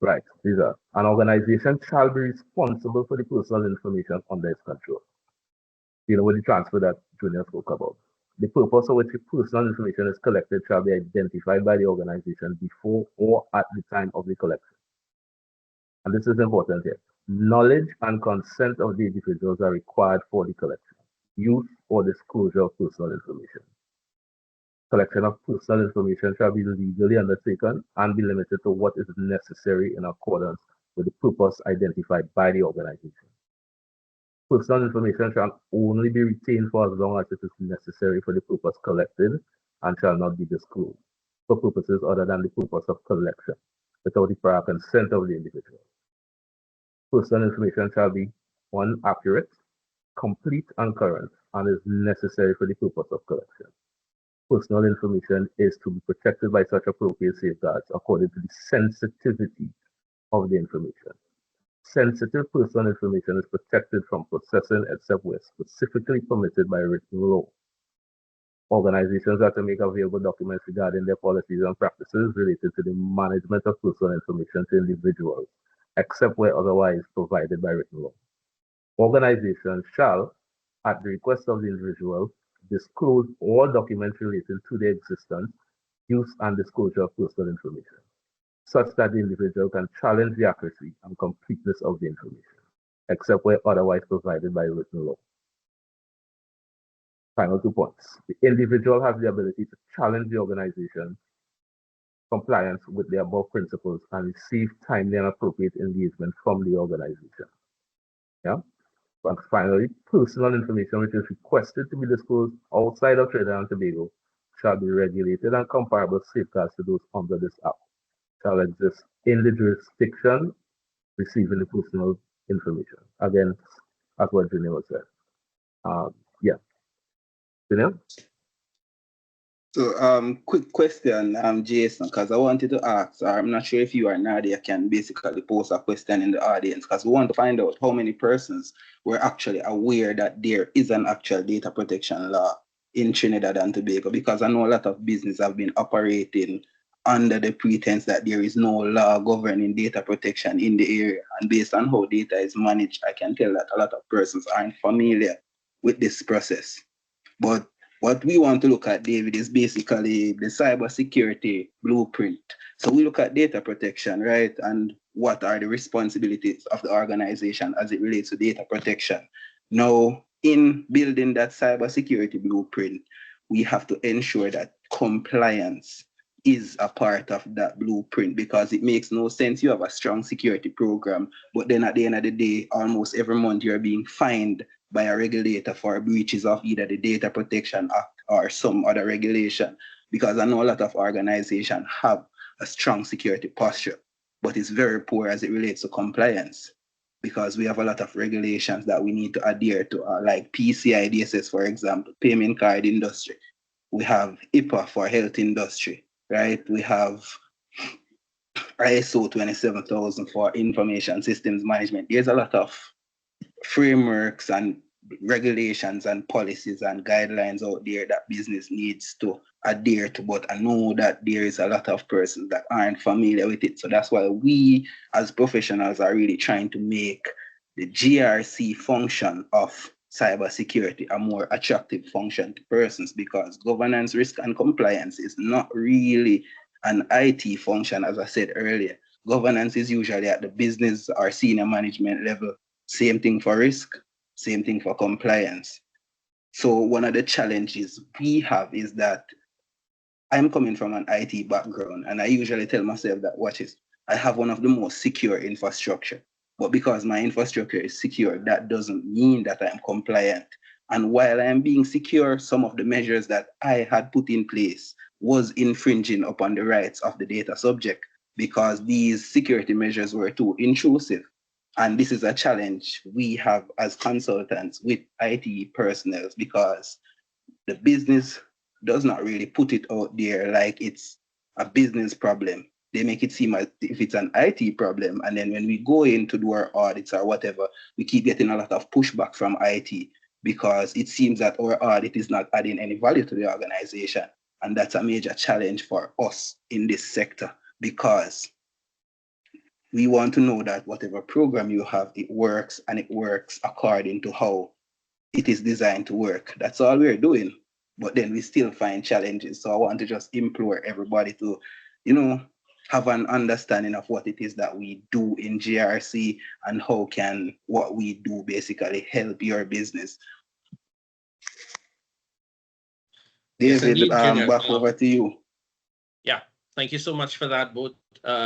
Right. These are an organization shall be responsible for the personal information under its control. You know, with the transfer that Junior spoke about. The purpose of which the personal information is collected shall be identified by the organization before or at the time of the collection. And this is important here. Knowledge and consent of the individuals are required for the collection, use, or disclosure of personal information. Collection of personal information shall be legally undertaken and be limited to what is necessary in accordance with the purpose identified by the organization. Personal information shall only be retained for as long as it is necessary for the purpose collected and shall not be disclosed for purposes other than the purpose of collection without the prior consent of the individual. Personal information shall be 1. Accurate, complete, and current, and is necessary for the purpose of collection. Personal information is to be protected by such appropriate safeguards according to the sensitivity of the information. Sensitive personal information is protected from processing except where specifically permitted by written law. Organizations are to make available documents regarding their policies and practices related to the management of personal information to individuals, except where otherwise provided by written law. Organizations shall, at the request of the individual, disclose all documents relating to their existence, use, and disclosure of personal information, such that the individual can challenge the accuracy and completeness of the information, except where otherwise provided by written law. Final 2 points. The individual has the ability to challenge the organization's compliance with the above principles and receive timely and appropriate engagement from the organization. Yeah. And finally, personal information which is requested to be disclosed outside of Trinidad and Tobago shall be regulated and comparable safeguards to those under this Act shall exist in the jurisdiction receiving the personal information. Again, that's what Junior said. Yeah. Junior? So quick question, Jason, because I wanted to ask, I'm not sure if you or Nadia can basically post a question in the audience, because we want to find out how many persons were actually aware that there is an actual data protection law in Trinidad and Tobago, because I know a lot of business have been operating under the pretense that there is no law governing data protection in the area. And based on how data is managed, I can tell that a lot of persons aren't familiar with this process. But What we want to look at, David, is basically the cybersecurity blueprint. So we look at data protection, right? And what are the responsibilities of the organization as it relates to data protection. Now, in building that cybersecurity blueprint, we have to ensure that compliance is a part of that blueprint, because it makes no sense. You have a strong security program, but then at the end of the day, almost every month you're being fined by a regulator for breaches of either the Data Protection Act or some other regulation. Because I know a lot of organizations have a strong security posture, but it's very poor as it relates to compliance, because we have a lot of regulations that we need to adhere to, like PCI DSS, for example, payment card industry. We have HIPAA for health industry, right? We have ISO 27000 for information systems management. There's a lot of frameworks and regulations and policies and guidelines out there that business needs to adhere to, but I know that there is a lot of persons that aren't familiar with it. So that's why we as professionals are really trying to make the GRC function of cybersecurity a more attractive function to persons, because governance, risk, and compliance is not really an IT function, as I said earlier. Governance is usually at the business or senior management level. Same thing for risk, same thing for compliance. So one of the challenges we have is that I'm coming from an IT background, and I usually tell myself that, watch this, I have one of the most secure infrastructure. But because my infrastructure is secure, that doesn't mean that I'm compliant. And while I am being secure, some of the measures that I had put in place was infringing upon the rights of the data subject, because these security measures were too intrusive. And this is a challenge we have as consultants with IT personnel, because the business does not really put it out there like it's a business problem. They make it seem as if it's an IT problem. And then when we go in to do our audits or whatever, we keep getting a lot of pushback from IT, because it seems that our audit is not adding any value to the organization. And that's a major challenge for us in this sector, because we want to know that whatever program you have, it works, and it works according to how it is designed to work. That's all we're doing. But then we still find challenges. So I want to just implore everybody to, have an understanding of what it is that we do in GRC, and how can what we do basically help your business. Yes, David, indeed, Junior. back over to you. Yeah, thank you so much for that, both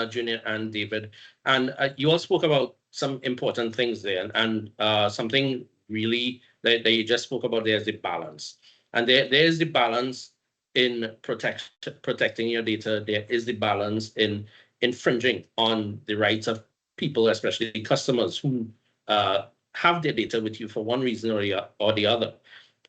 Junior and David. And you all spoke about some important things there, and something really that you just spoke about there is the balance. And there is the balance in protecting your data. There is the balance in infringing on the rights of people, especially customers who have their data with you for one reason or the other.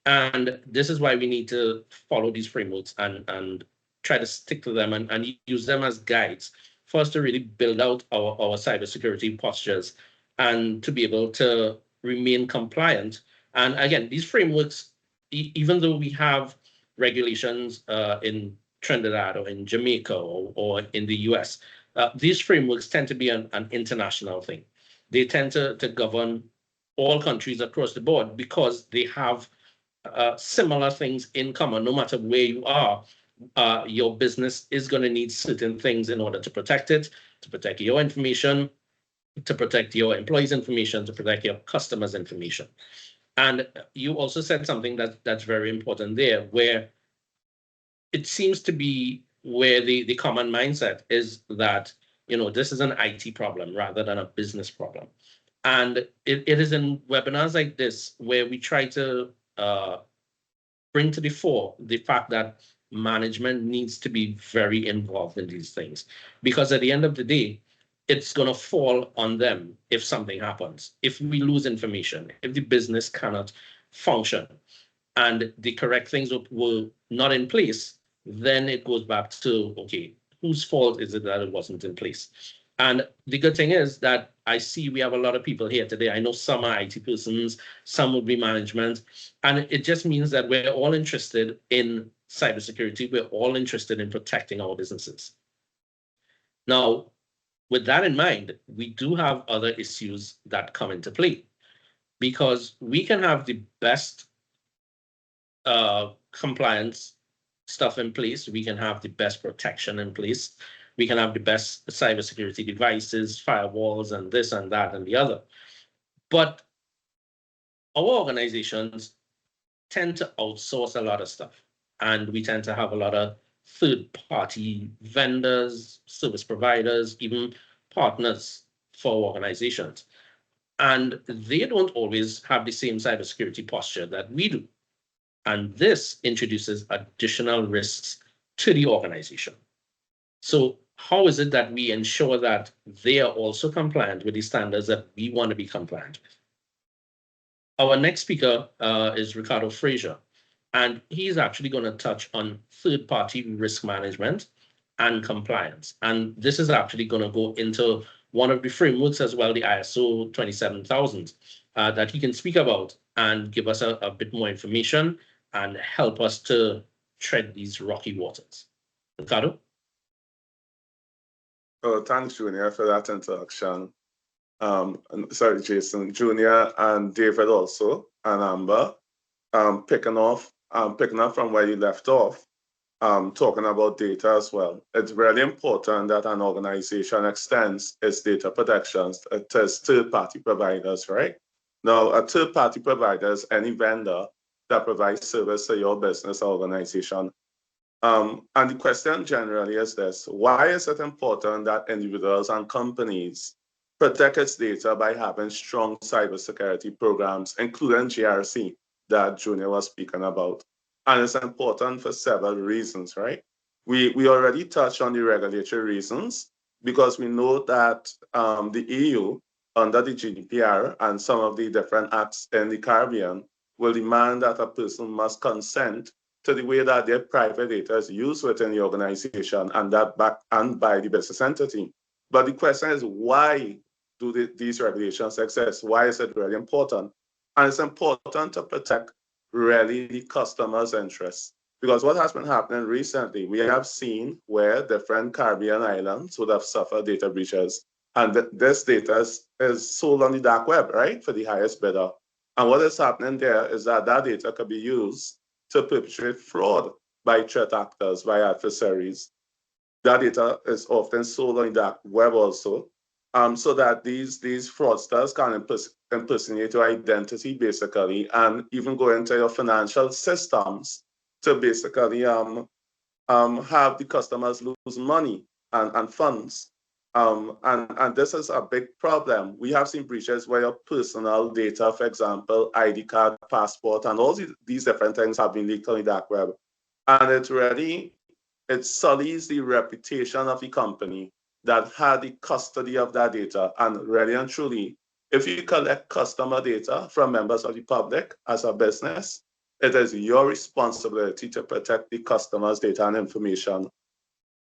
And this is why we need to follow these frameworks and try to stick to them and use them as guides for us to really build out our cybersecurity postures and to be able to remain compliant. And again, these frameworks, even though we have regulations in Trinidad or in Jamaica or in the US, these frameworks tend to be an international thing. They tend to govern all countries across the board because they have similar things in common. No matter where you are, your business is going to need certain things in order to protect it, to protect your information, to protect your employees' information, to protect your customers' information. And you also said something that's very important there, where it seems to be where the common mindset is that, this is an IT problem rather than a business problem. And it is in webinars like this where we try to bring to the fore the fact that management needs to be very involved in these things, because at the end of the day, it's going to fall on them if something happens. If we lose information, if the business cannot function and the correct things were not in place, then it goes back to, okay, whose fault is it that it wasn't in place? And the good thing is that I see we have a lot of people here today. I know some are IT persons, some would be management. And it just means that we're all interested in cybersecurity. We're all interested in protecting our businesses. Now, with that in mind, we do have other issues that come into play, because we can have the best compliance stuff in place, we can have the best protection in place, we can have the best cybersecurity devices, firewalls, and this and that and the other. But our organizations tend to outsource a lot of stuff, and we tend to have a lot of third-party vendors, service providers, even partners for organizations. And they don't always have the same cybersecurity posture that we do. And this introduces additional risks to the organization. So how is it that we ensure that they are also compliant with the standards that we want to be compliant with? Our next speaker is Ricardo Frazier, and he's actually going to touch on third-party risk management and compliance. And this is actually going to go into one of the frameworks as well, the ISO 27000, that he can speak about and give us a bit more information and help us to tread these rocky waters. Ricardo? Oh, thanks, Junior, for that introduction. Sorry, Jason, Junior, and David also, and Amber, picking up from where you left off, talking about data as well. It's really important that an organization extends its data protections to third-party providers, right? Now, a third-party provider is any vendor that provides service to your business or organization. And the question generally is this: why is it important that individuals and companies protect its data by having strong cybersecurity programs, including GRC that Junior was speaking about? And it's important for several reasons, right? We already touched on the regulatory reasons, because we know that the EU, under the GDPR and some of the different acts in the Caribbean, will demand that a person must consent to the way that their private data is used within the organization and by the business entity. But the question is, why do these regulations exist? Why is it really important? And it's important to protect really the customer's interests. Because what has been happening recently, we have seen where different Caribbean islands would have suffered data breaches. And this data is sold on the dark web, right, for the highest bidder. And what is happening there is that data could be used to perpetrate fraud by threat actors, by adversaries. That data is often sold on the dark web also, so that these fraudsters can impersonate your identity, basically, and even go into your financial systems to basically have the customers lose money and funds. And this is a big problem. We have seen breaches where your personal data, for example, ID card, passport, and all these different things have been leaked on the dark web. And it sullies the reputation of the company that had the custody of that data. And really and truly, if you collect customer data from members of the public as a business, it is your responsibility to protect the customer's data and information,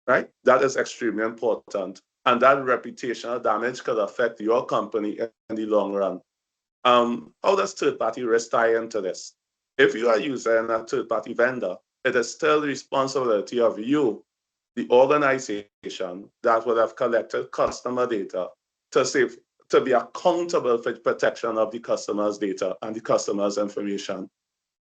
right? That is extremely important. And that reputational damage could affect your company in the long run. How does third-party risk tie into this? If you are using a third-party vendor, it is still the responsibility of you, the organization that would have collected customer data, to be accountable for the protection of the customer's data and the customer's information.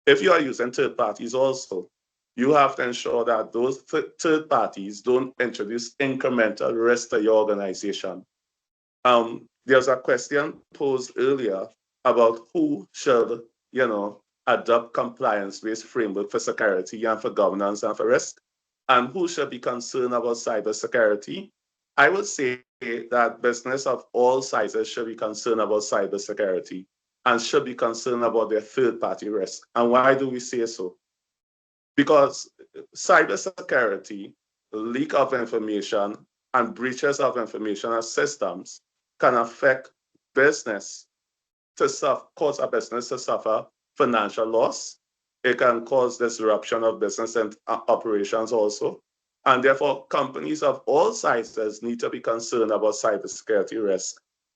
If you are using third parties also, you have to ensure that those third parties don't introduce incremental risk to your organization. There's a question posed earlier about who should, adopt compliance-based framework for security and for governance and for risk, and who should be concerned about cybersecurity. I would say that business of all sizes should be concerned about cybersecurity and should be concerned about their third-party risk. And why do we say so? Because cybersecurity, leak of information, and breaches of information and systems can affect business cause a business to suffer financial loss. It can cause disruption of business and operations also. And therefore, companies of all sizes need to be concerned about cybersecurity risk.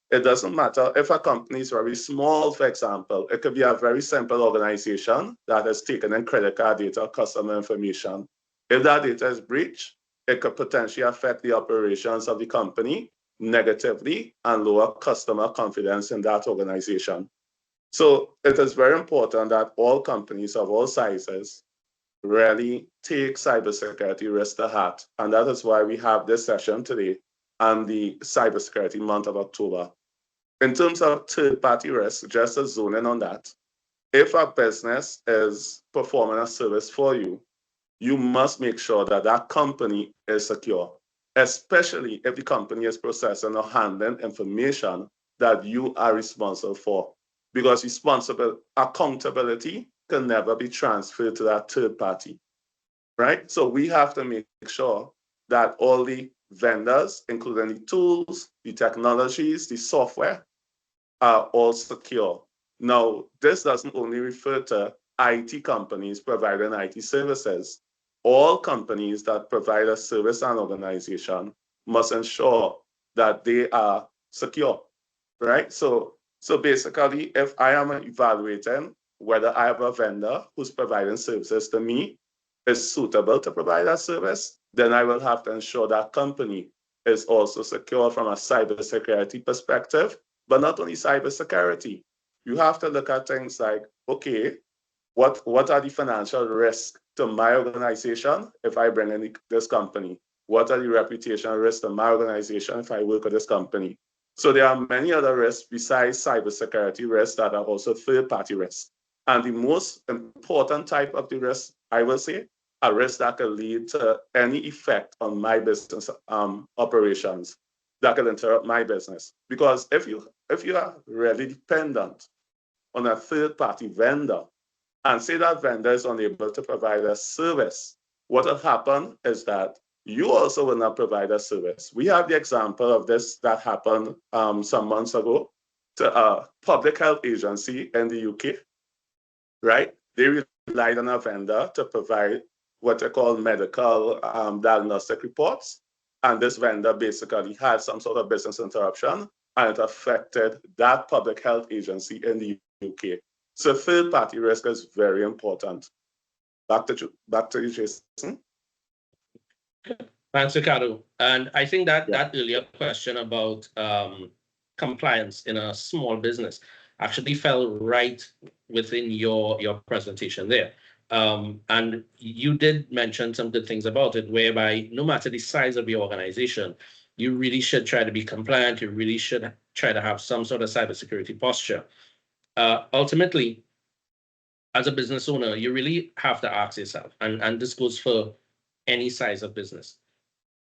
It doesn't matter if a company is very small, for example. It could be a very simple organization that has taken in credit card data, customer information. If that data is breached, it could potentially affect the operations of the company negatively and lower customer confidence in that organization. So it is very important that all companies of all sizes really take cybersecurity risk to heart. And that is why we have this session today and the cybersecurity month of October. In terms of third-party risk, just to zone in on that, if a business is performing a service for you, you must make sure that that company is secure, especially if the company is processing or handling information that you are responsible for, because accountability can never be transferred to that third party, right? So we have to make sure that all the vendors, including the tools, the technologies, the software, are all secure. Now, this doesn't only refer to IT companies providing IT services. All companies that provide a service and organization must ensure that they are secure, right? So basically, if I am evaluating whether I have a vendor who's providing services to me is suitable to provide that service, then I will have to ensure that company is also secure from a cybersecurity perspective. But not only cybersecurity, you have to look at things like, okay, what are the financial risks to my organization if I bring in this company? What are the reputational risks to my organization if I work with this company? So there are many other risks besides cybersecurity risks that are also third-party risks. And the most important type of the risk, I will say, a risk that can lead to any effect on my business operations that can interrupt my business. Because if you are really dependent on a third-party vendor, and say that vendor is unable to provide a service, what will happen is that you also will not provide a service. We have the example of this that happened some months ago to a public health agency in the UK, right? They relied on a vendor to provide what they call medical diagnostic reports. And this vendor basically had some sort of business interruption, and it affected that public health agency in the UK. So third-party risk is very important. Back to you, Jason. Thanks, Ricardo. And I think that that earlier question about compliance in a small business actually fell right within your presentation there. And you did mention some good things about it, whereby no matter the size of your organization, you really should try to be compliant. You really should try to have some sort of cybersecurity posture. Ultimately, as a business owner, you really have to ask yourself, and this goes for any size of business,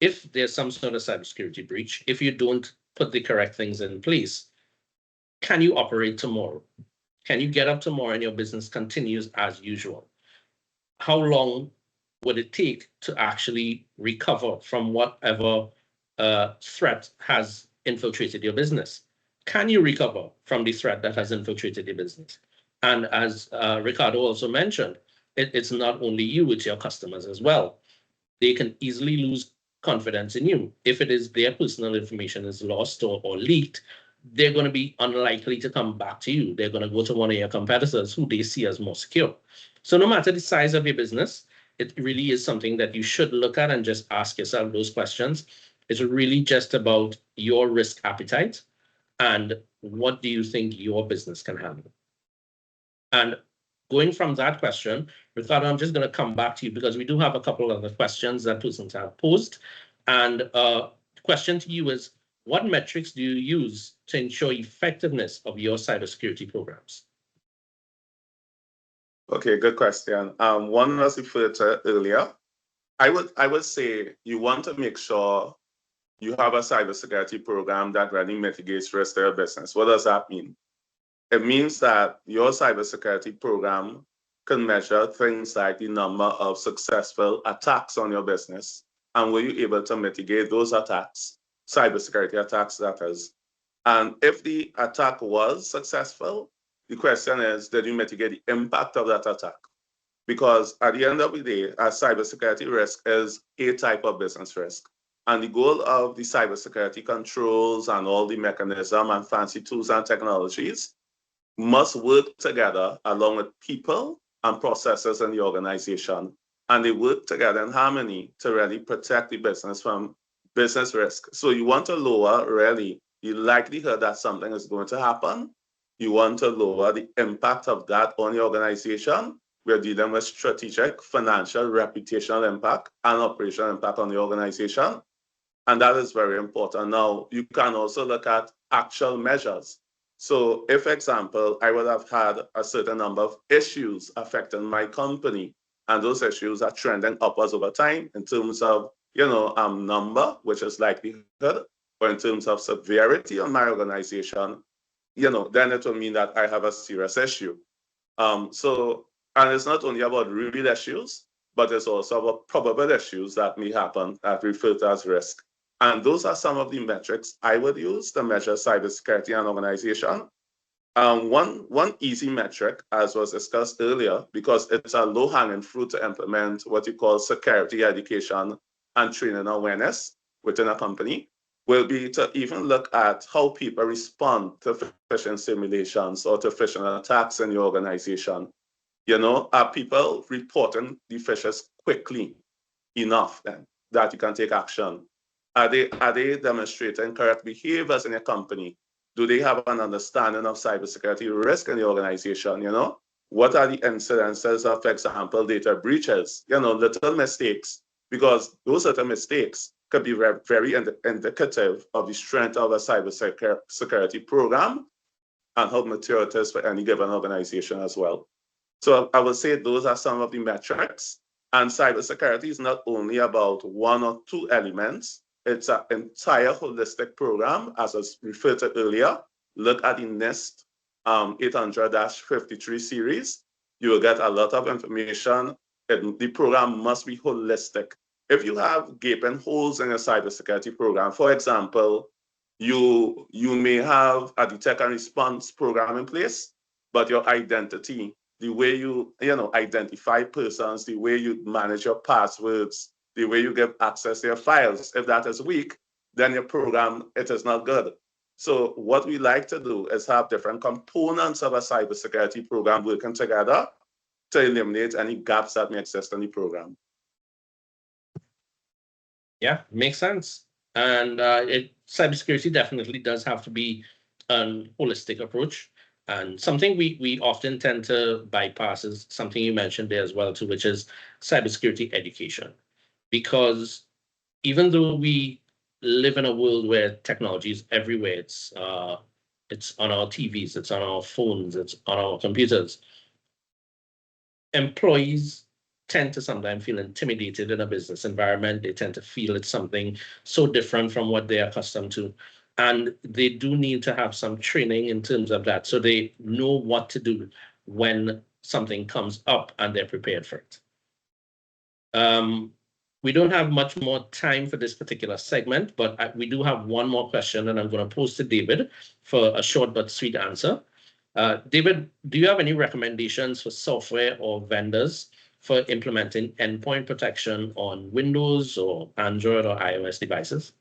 if there's some sort of cybersecurity breach, if you don't put the correct things in place, can you operate tomorrow? Can you get up tomorrow and your business continues as usual? How long would it take to actually recover from whatever threat has infiltrated your business? Can you recover from the threat that has infiltrated your business? And as Ricardo also mentioned, it's not only you, it's your customers as well. They can easily lose confidence in you. If it is their personal information is lost or leaked, they're going to be unlikely to come back to you. They're going to go to one of your competitors who they see as more secure. So no matter the size of your business, it really is something that you should look at and just ask yourself those questions. It's really just about your risk appetite and what do you think your business can handle. And going from that question, Ricardo, I'm just going to come back to you because we do have a couple of other questions that persons have posed. And the question to you is, what metrics do you use to ensure effectiveness of your cybersecurity programs? Okay, good question. One was referred to earlier. I would say you want to make sure you have a cybersecurity program that really mitigates risk to your business. What does that mean? It means that your cybersecurity program can measure things like the number of successful attacks on your business, and were you able to mitigate those attacks, cybersecurity attacks that is. And if the attack was successful, the question is, did you mitigate the impact of that attack? Because at the end of the day, a cybersecurity risk is a type of business risk. And the goal of the cybersecurity controls and all the mechanism and fancy tools and technologies must work together along with people and processes in the organization. And they work together in harmony to really protect the business from business risk. So you want to lower really the likelihood that something is going to happen. You want to lower the impact of that on your organization. We're dealing with strategic, financial, reputational impact, and operational impact on the organization. And that is very important. Now, you can also look at actual measures. So if, for example, I would have had a certain number of issues affecting my company, and those issues are trending upwards over time in terms of, number, which is likelihood, or in terms of severity on my organization, then it will mean that I have a serious issue. And it's not only about real issues, but it's also about probable issues that may happen that we refer to as risk. And those are some of the metrics I would use to measure cybersecurity and organization. One easy metric, as was discussed earlier, because it's a low-hanging fruit to implement what you call security education and training awareness within a company, will be to even look at how people respond to phishing simulations or to phishing attacks in your organization. Are people reporting the fishes quickly enough then that you can take action? Are they demonstrating correct behaviors in your company? Do they have an understanding of cybersecurity risk in the organization? What are the incidences of, for example, data breaches? Little mistakes, because those little mistakes could be very indicative of the strength of a cybersecurity program and how mature it is for any given organization as well. So I would say those are some of the metrics. And cybersecurity is not only about one or two elements. It's an entire holistic program, as was referred to earlier. Look at the NIST 800-53 series. You will get a lot of information. The program must be holistic. If you have gaping holes in your cybersecurity program, for example, you may have a detect and response program in place, but your identity, the way you identify persons, the way you manage your passwords, the way you give access to your files, if that is weak, then your program, it is not good. So what we like to do is have different components of a cybersecurity program working together to eliminate any gaps that may exist in the program. Yeah, makes sense. And cybersecurity definitely does have to be a holistic approach. And something we often tend to bypass is something you mentioned there as well too, which is cybersecurity education. Because even though we live in a world where technology is everywhere, it's on our TVs, it's on our phones, it's on our computers, employees tend to sometimes feel intimidated in a business environment. They tend to feel it's something so different from what they're accustomed to. And they do need to have some training in terms of that, so they know what to do when something comes up and they're prepared for it. We don't have much more time for this particular segment, but we do have one more question, and I'm going to pose to David for a short but sweet answer. David, do you have any recommendations for software or vendors for implementing endpoint protection on Windows or Android or iOS devices?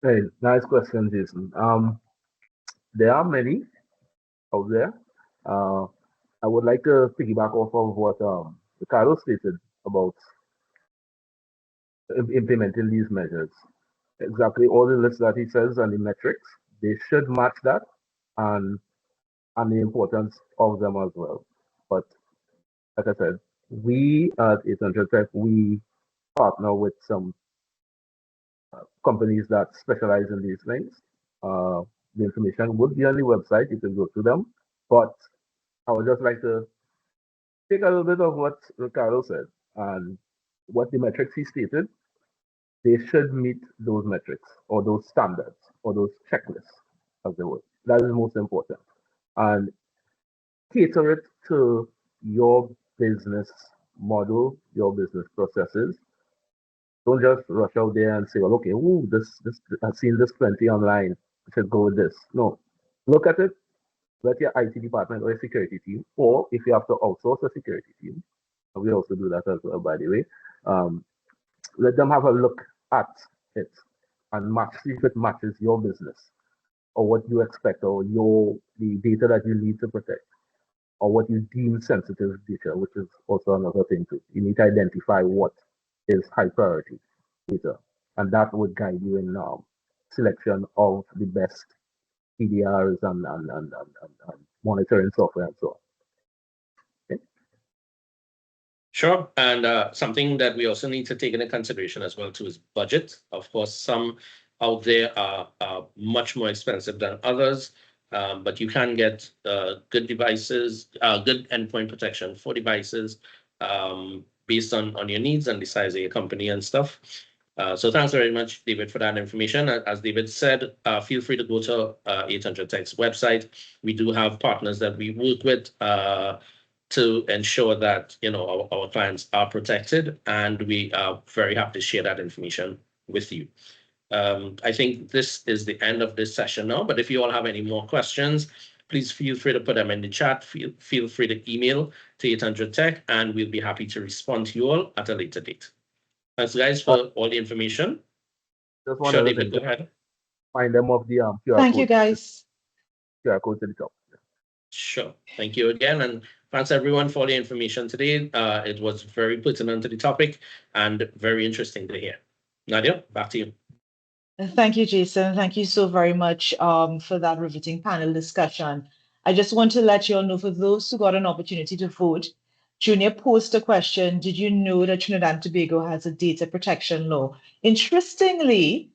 Hey, nice question, Jason. There are many out there. I would like to piggyback off of what Ricardo stated about implementing these measures. Exactly all the lists that he says and the metrics, they should match that, and the importance of them as well. But like I said, we at 800 Tech, we partner with some companies that specialize in these things. The information would be on the website. You can go to them. But I would just like to take a little bit of what Ricardo said and what the metrics he stated. They should meet those metrics or those standards or those checklists, as they would. That is most important. And cater it to your business model, your business processes. Don't just rush out there and say, well, okay, ooh, this I've seen this plenty online. I should go with this. No. Look at it, let your IT department or your security team, or if you have to outsource a security team, and we also do that as well, by the way, let them have a look at it and see if it matches your business or what you expect or the data that you need to protect or what you deem sensitive data, which is also another thing too. You need to identify what is high priority data, and that would guide you in selection of the best PDRs and monitoring software and so on. Sure. And something that we also need to take into consideration as well too is budget. Of course, some out there are much more expensive than others, but you can get good devices, good endpoint protection for devices based on your needs and the size of your company and stuff. So thanks very much, David, for that information. As David said, feel free to go to 800 Tech's website. We do have partners that we work with to ensure that our clients are protected, and we are very happy to share that information with you. I think this is the end of this session now, but if you all have any more questions, please feel free to put them in the chat. Feel free to email to 800 Tech, and we'll be happy to respond to you all at a later date. Thanks, guys, for all the information. Just one Sure, other David, thing. go ahead. Find them off the QR Thank code. you, guys. QR code to the top. Sure. Thank you again. And thanks everyone for the information today. It was very pertinent to the topic and very interesting to hear. Nadia, back to you. Thank you, Jason. Thank you so very much for that riveting panel discussion. I just want to let you all know, for those who got an opportunity to vote, Junior posed a question: did you know that Trinidad and Tobago has a data protection law? Interestingly,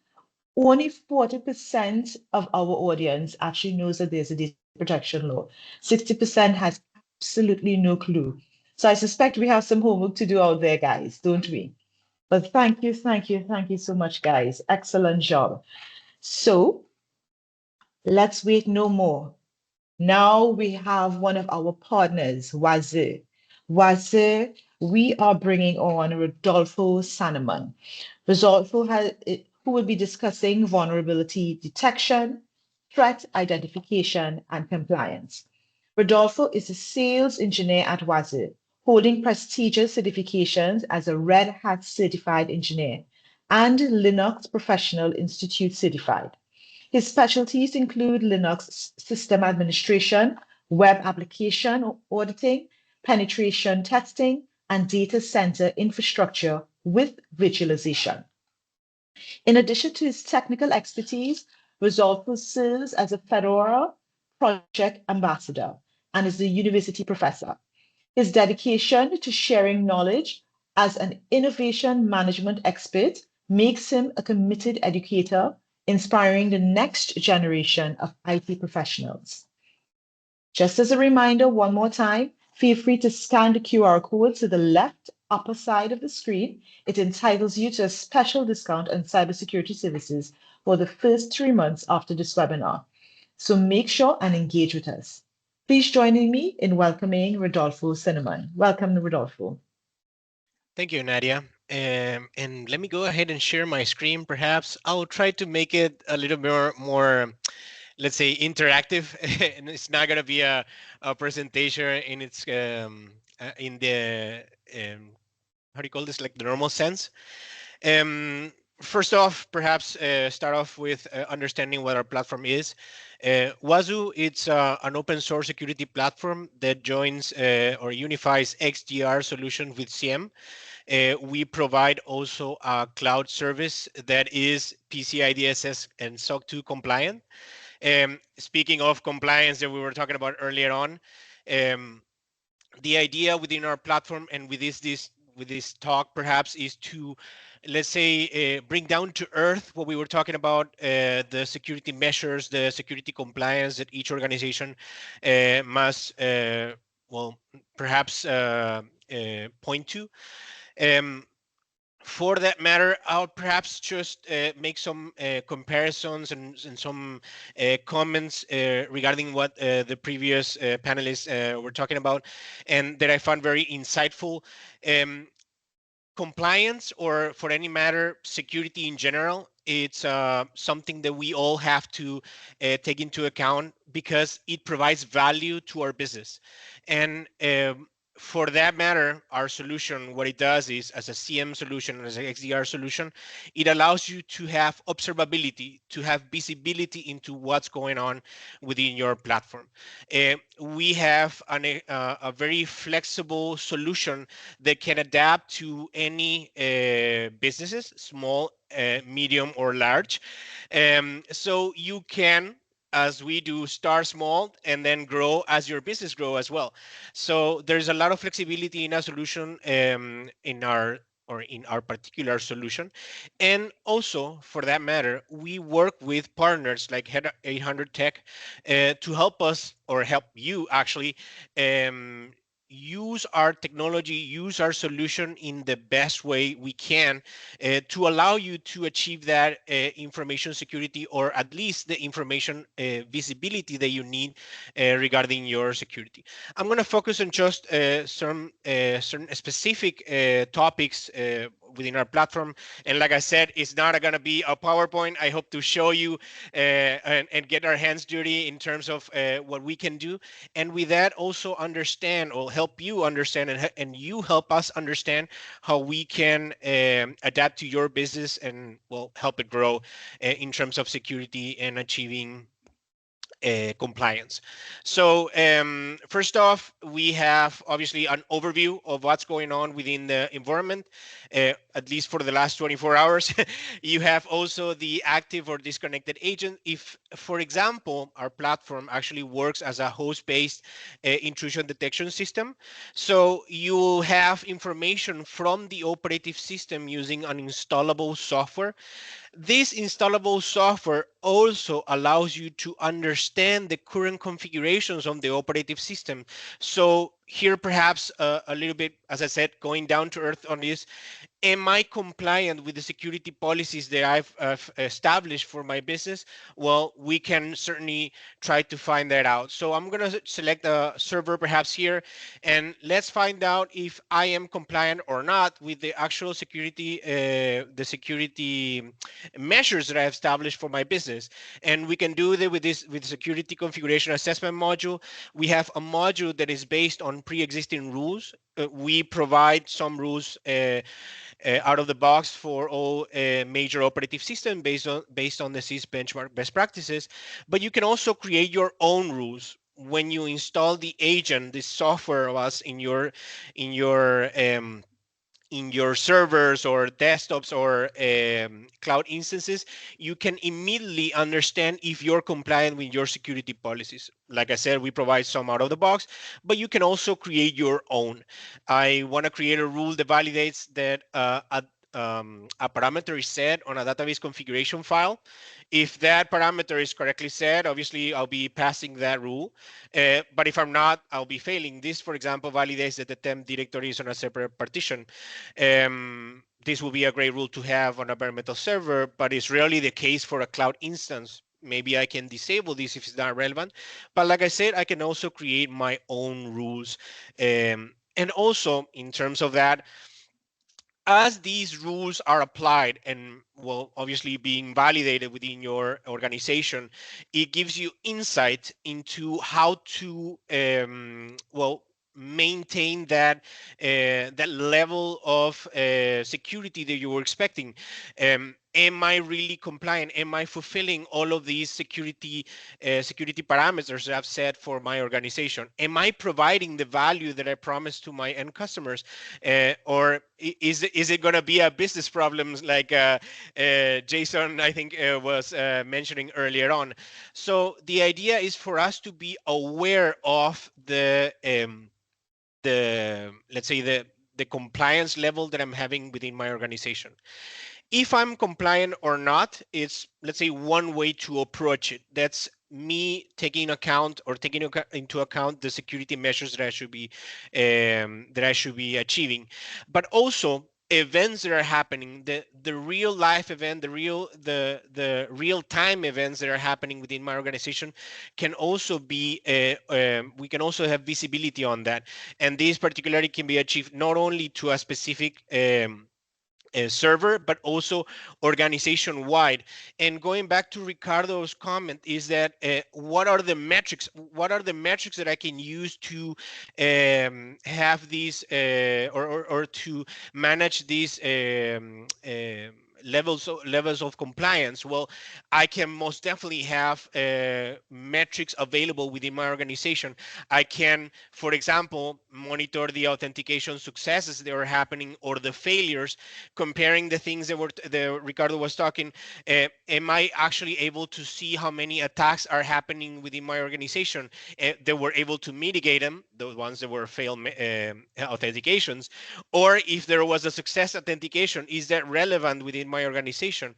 only 40% of our audience actually knows that there's a data protection law. 60% has absolutely no clue. So I suspect we have some homework to do out there, guys, don't we? But thank you so much, guys. Excellent job. So let's wait no more. Now we have one of our partners, WAZUH. WAZUH, we are bringing on Rodolfo Sanneman. Rodolfo who will be discussing vulnerability detection, threat identification, and compliance. Rodolfo is a sales engineer at WAZUH, holding prestigious certifications as a Red Hat certified engineer and Linux Professional Institute certified. His specialties include Linux system administration, web application auditing, penetration testing, and data center infrastructure with virtualization. In addition to his technical expertise, Rodolfo serves as a Fedora project ambassador and is a university professor. His dedication to sharing knowledge as an innovation management expert makes him a committed educator, inspiring the next generation of IT professionals. Just as a reminder, one more time, feel free to scan the QR code to the left upper side of the screen. It entitles you to a special discount on cybersecurity services for the first 3 months after this webinar. So make sure and engage with us. Please join me in welcoming Rodolfo Sanneman. Welcome, Rodolfo. Thank you, Nadia. And let me go ahead and share my screen. Perhaps I'll try to make it a little more let's say, interactive, and it's not going to be a presentation in its in the how do you call this, like the normal sense. First off, perhaps start off with understanding what our platform is. WAZUH, it's an open source security platform that joins or unifies XDR solutions with CM. We provide also a cloud service that is PCI DSS and SOC 2 compliant. Speaking of compliance that we were talking about earlier on, the idea within our platform and with this talk perhaps is to, let's say, bring down to earth what we were talking about, the security measures, the security compliance that each organization must, well, perhaps point to. For that matter, I'll perhaps just make some comparisons and some comments regarding what the previous panelists were talking about, and that I found very insightful. Compliance, or for any matter, security in general, it's something that we all have to take into account because it provides value to our business. And for that matter, our solution, what it does is, as a CM solution, as an XDR solution, it allows you to have observability, to have visibility into what's going on within your platform. We have a very flexible solution that can adapt to any businesses, small, medium, or large. So you can as we do, start small and then grow as your business grow as well. So there's a lot of flexibility in our solution, in our particular solution. And also, for that matter, we work with partners like Head 800 Tech to help us, or help you actually, use our technology, use our solution in the best way we can, to allow you to achieve that information security, or at least the information visibility that you need regarding your security. I'm going to focus on just some certain specific topics within our platform. And like I said, it's not going to be a PowerPoint. I hope to show you and get our hands dirty in terms of what we can do. And with that, also understand, or help you understand, and you help us understand how we can adapt to your business and, well, help it grow in terms of security and achieving compliance. So first off, we have obviously an overview of what's going on within the environment, at least for the last 24 hours. You have also the active or disconnected agent. If, for example, our platform actually works as a host-based intrusion detection system, so you have information from the operative system using an installable software. This installable software also allows you to understand the current configurations on the operative system. So here, perhaps a little bit, as I said, going down to earth on this, am I compliant with the security policies that I've established for my business? Well, we can certainly try to find that out. So I'm going to select a server perhaps here, and let's find out if I am compliant or not with the actual security, the security measures that I have established for my business. And we can do that with this, with security configuration assessment module. We have a module that is based on pre-existing rules. We provide some rules out of the box for all major operative systems based on the CIS benchmark best practices. But you can also create your own rules when you install the agent, the software of us in your in your servers or desktops or cloud instances. You can immediately understand if you're compliant with your security policies. Like I said, we provide some out of the box, but you can also create your own. I want to create a rule that validates that a parameter is set on a database configuration file. If that parameter is correctly set, obviously I'll be passing that rule. But if I'm not, I'll be failing. This, for example, validates that the temp directory is on a separate partition. This will be a great rule to have on a bare metal server, but it's rarely the case for a cloud instance. Maybe I can disable this if it's not relevant. But like I said, I can also create my own rules. And also, in terms of that, as these rules are applied and, well, obviously being validated within your organization, it gives you insight into how to, well, maintain that that level of security that you were expecting. Am I really compliant? Am I fulfilling all of these security parameters that I've set for my organization? Am I providing the value that I promised to my end customers? Or is it going to be a business problem like Jason, I think, was mentioning earlier on? So the idea is for us to be aware of the let's say the compliance level that I'm having within my organization. If I'm compliant or not, it's, let's say, one way to approach it. That's me taking account or taking into account the security measures that I should be achieving, but also events that are happening, the real life event, the real time events that are happening within my organization can also be we can also have visibility on that, and this particularly can be achieved not only to a specific server, but also organization wide. And going back to Ricardo's comment, is that what are the metrics? What are the metrics that I can use to have these or to manage these levels of compliance. Well, I can most definitely have metrics available within my organization. I can, for example, monitor the authentication successes that are happening or the failures, comparing the things that Ricardo was talking. Am I actually able to see how many attacks are happening within my organization? They were able to mitigate them, the ones that were failed authentications, or if there was a success authentication, is that relevant within my organization?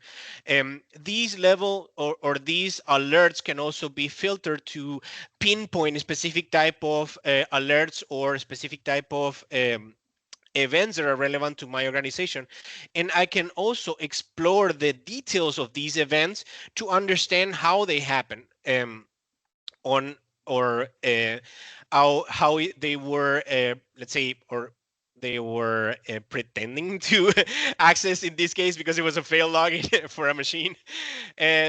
These level or these alerts can also be filtered to pinpoint a specific type of alerts or specific type of events that are relevant to my organization. And I can also explore the details of these events to understand how they happen, on or how they were, let's say, or they were pretending to access in this case because it was a failed login for a machine.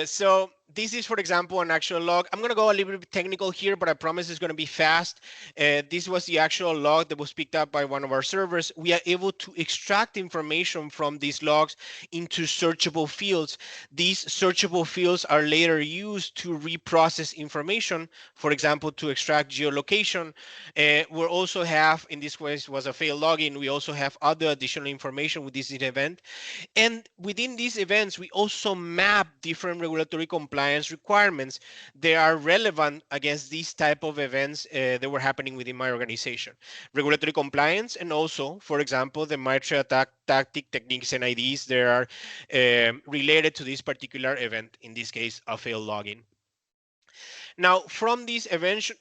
So this is, for example, an actual log. I'm going to go a little bit technical here, but I promise it's going to be fast. This was the actual log that was picked up by one of our servers. We are able to extract information from these logs into searchable fields. These searchable fields are later used to reprocess information, for example, to extract geolocation. We also have, in this case, was a failed login. We also have other additional information with this event. And within these events, we also map different regulatory compliance requirements that are relevant against these type of events that were happening within my organization. Regulatory compliance, and also, for example, the MITRE attack tactic, techniques, and IDs that are related to this particular event, in this case, a failed login. Now, from this event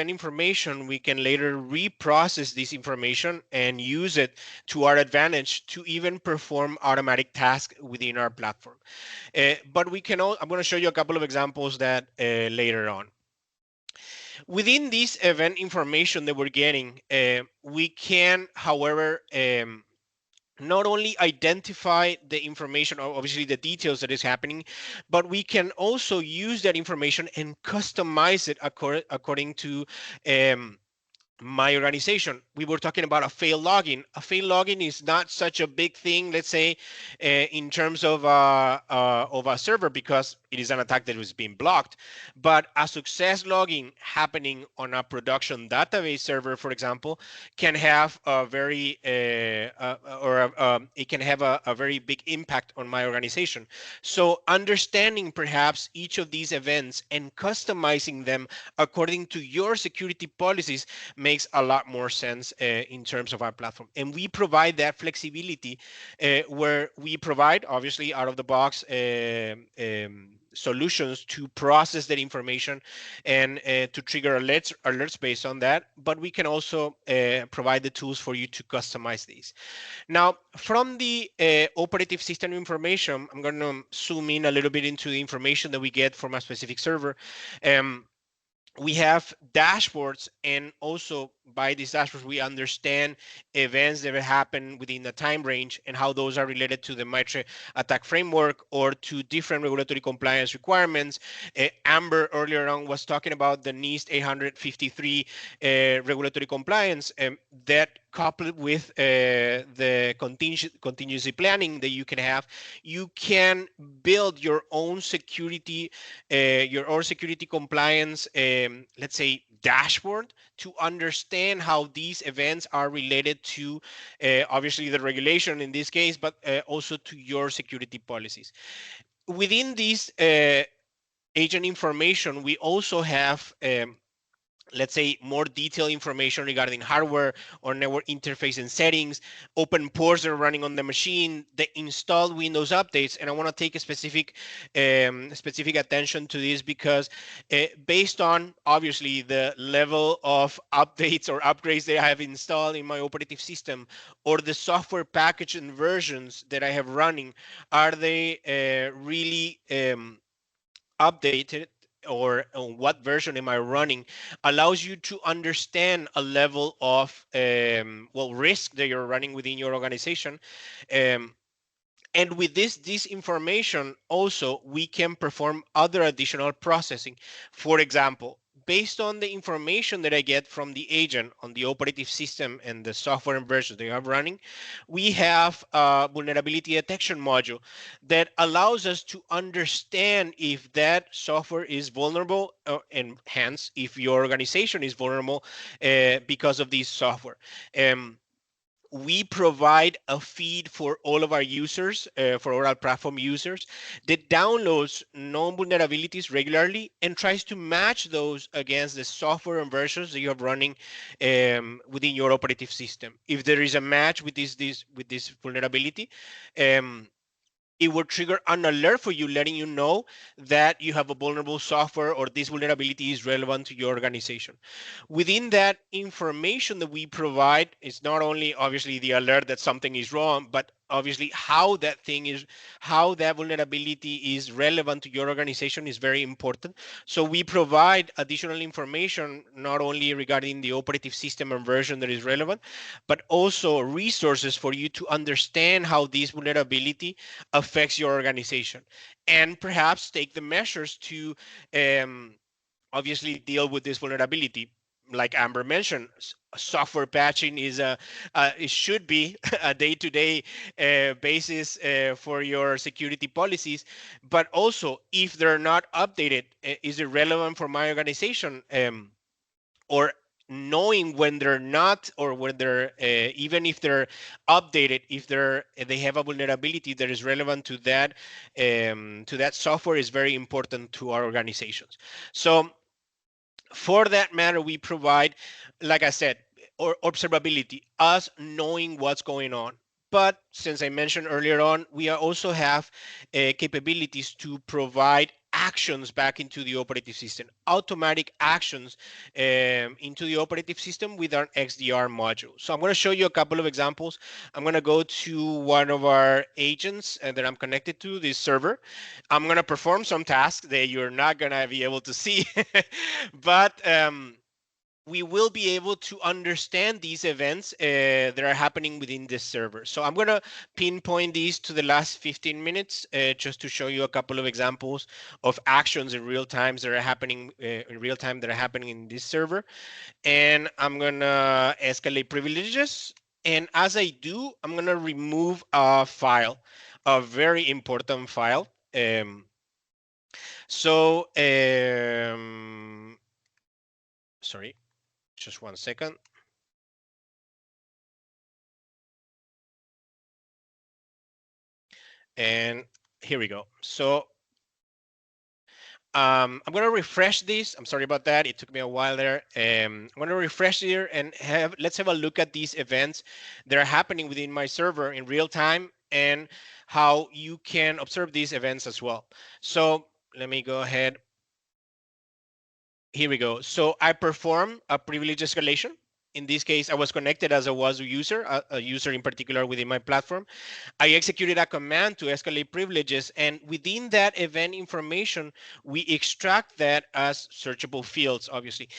information, we can later reprocess this information and use it to our advantage to even perform automatic tasks within our platform. But we can I'm going to show you a couple of examples that later on. Within this event information that we're getting, we can, however, not only identify the information, or obviously the details that is happening, but we can also use that information and customize it according to my organization. We were talking about a failed login. A failed login is not such a big thing, let's say, in terms of a server, because it is an attack that was being blocked. But a success login happening on a production database server, for example, can have a very it can have a very big impact on my organization. So understanding perhaps each of these events and customizing them according to your security policies makes a lot more sense in terms of our platform. And we provide that flexibility where we provide, obviously, out of the box solutions to process that information and to trigger alerts based on that. But we can also provide the tools for you to customize these. Now, from the operative system information, I'm going to zoom in a little bit into the information that we get from a specific server. We have dashboards, and also by these dashboards, we understand events that happen within the time range and how those are related to the MITRE attack framework or to different regulatory compliance requirements. Amber earlier on was talking about the NIST 853 regulatory compliance that, coupled with the contingency planning that you can have, you can build your own security compliance, let's say, dashboard to understand how these events are related to obviously the regulation in this case, but also to your security policies. Within this agent information, we also have let's say, more detailed information regarding hardware or network interface and settings, open ports that are running on the machine, the installed Windows updates. And I want to take a specific attention to this because based on, obviously, the level of updates or upgrades that I have installed in my operative system, or the software package and versions that I have running, are they really updated, or on what version am I running, allows you to understand a level of risk that you're running within your organization. And with this information, also, we can perform other additional processing. For example, based on the information that I get from the agent on the operative system and the software and versions they have running, we have a vulnerability detection module that allows us to understand if that software is vulnerable, and hence if your organization is vulnerable because of this software. We provide a feed for all of our users, for all our platform users, that downloads known vulnerabilities regularly and tries to match those against the software and versions that you have running within your operative system. If there is a match with this vulnerability, it will trigger an alert for you, letting you know that you have a vulnerable software or this vulnerability is relevant to your organization. Within that information that we provide, it's not only obviously the alert that something is wrong, but obviously how that vulnerability is relevant to your organization is very important. So we provide additional information, not only regarding the operative system and version that is relevant, but also resources for you to understand how this vulnerability affects your organization, and perhaps take the measures to obviously deal with this vulnerability. Like Amber mentioned, software patching is it should be a day-to-day basis for your security policies. But also, if they're not updated, is it relevant for my organization? Or knowing when they're not, or when they're even if they're updated, if they have a vulnerability that is relevant to that software, is very important to our organizations. So for that matter, we provide, like I said, or observability, us knowing what's going on. But since I mentioned earlier on, we also have capabilities to provide actions back into the operative system, automatic actions into the operative system with our XDR module. So I'm going to show you a couple of examples. I'm going to go to one of our agents that I'm connected to, this server. I'm going to perform some tasks that you're not going to be able to see, but we will be able to understand these events that are happening within this server. So I'm going to pinpoint these to the last 15 minutes just to show you a couple of examples of actions in real time that are happening in this server. And I'm going to escalate privileges. And as I do, I'm going to remove a file, a very important file. Sorry, just one second. And here we go. So I'm going to refresh this. I'm sorry about that. It took me a while there. I'm going to refresh here and let's have a look at these events that are happening within my server in real time, and how you can observe these events as well. So let me go ahead. Here we go. So I perform a privilege escalation. In this case, I was connected as a WAZUH user, a user in particular within my platform. I executed a command to escalate privileges, and within that event information, we extract that as searchable fields, obviously.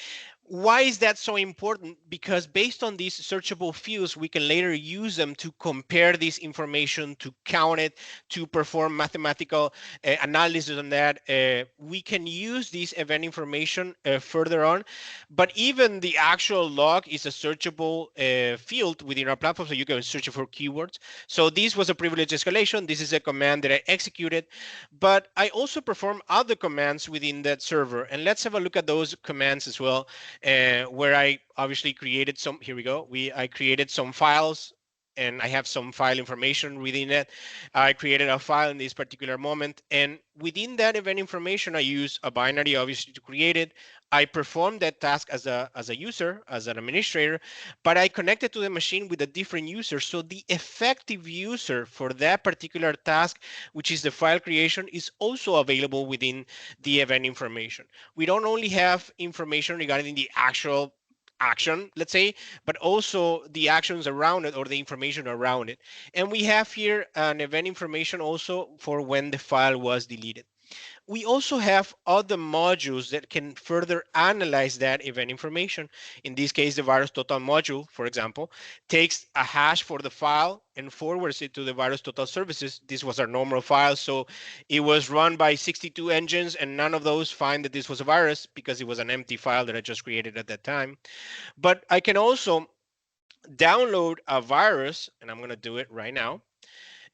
Why is that so important? Because based on these searchable fields, we can later use them to compare this information, to count it, to perform mathematical analysis on that. We can use this event information further on, but even the actual log is a searchable field within our platform, so you can search for keywords. So this was a privilege escalation. This is a command that I executed, but I also perform other commands within that server. And let's have a look at those commands as well. Where I obviously created some, here we go, I created some files, and I have some file information within it. I created a file in this particular moment, and within that event information, I use a binary obviously to create it. I perform that task as a user, as an administrator, but I connected to the machine with a different user. So the effective user for that particular task, which is the file creation, is also available within the event information. We don't only have information regarding the actual action, let's say, but also the actions around it or the information around it. And we have here an event information also for when the file was deleted. We also have other modules that can further analyze that event information. In this case, the virus total module, for example, takes a hash for the file and forwards it to the virus total services. This was our normal file, so it was run by 62 engines, and none of those find that this was a virus because it was an empty file that I just created at that time. But I can also download a virus, and I'm going to do it right now.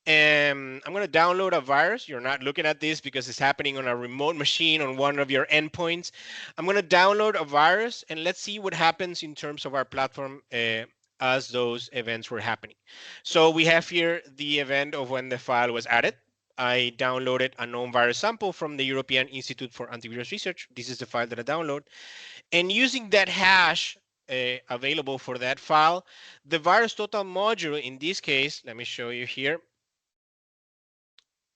And I'm going to download a virus. You're not looking at this because it's happening on a remote machine on one of your endpoints. I'm going to download a virus, and let's see what happens in terms of our platform as those events were happening. So we have here the event of when the file was added. I downloaded a known virus sample from the European Institute for Antivirus Research. This is the file that I download. And using that hash available for that file, the virus total module, in this case, let me show you here.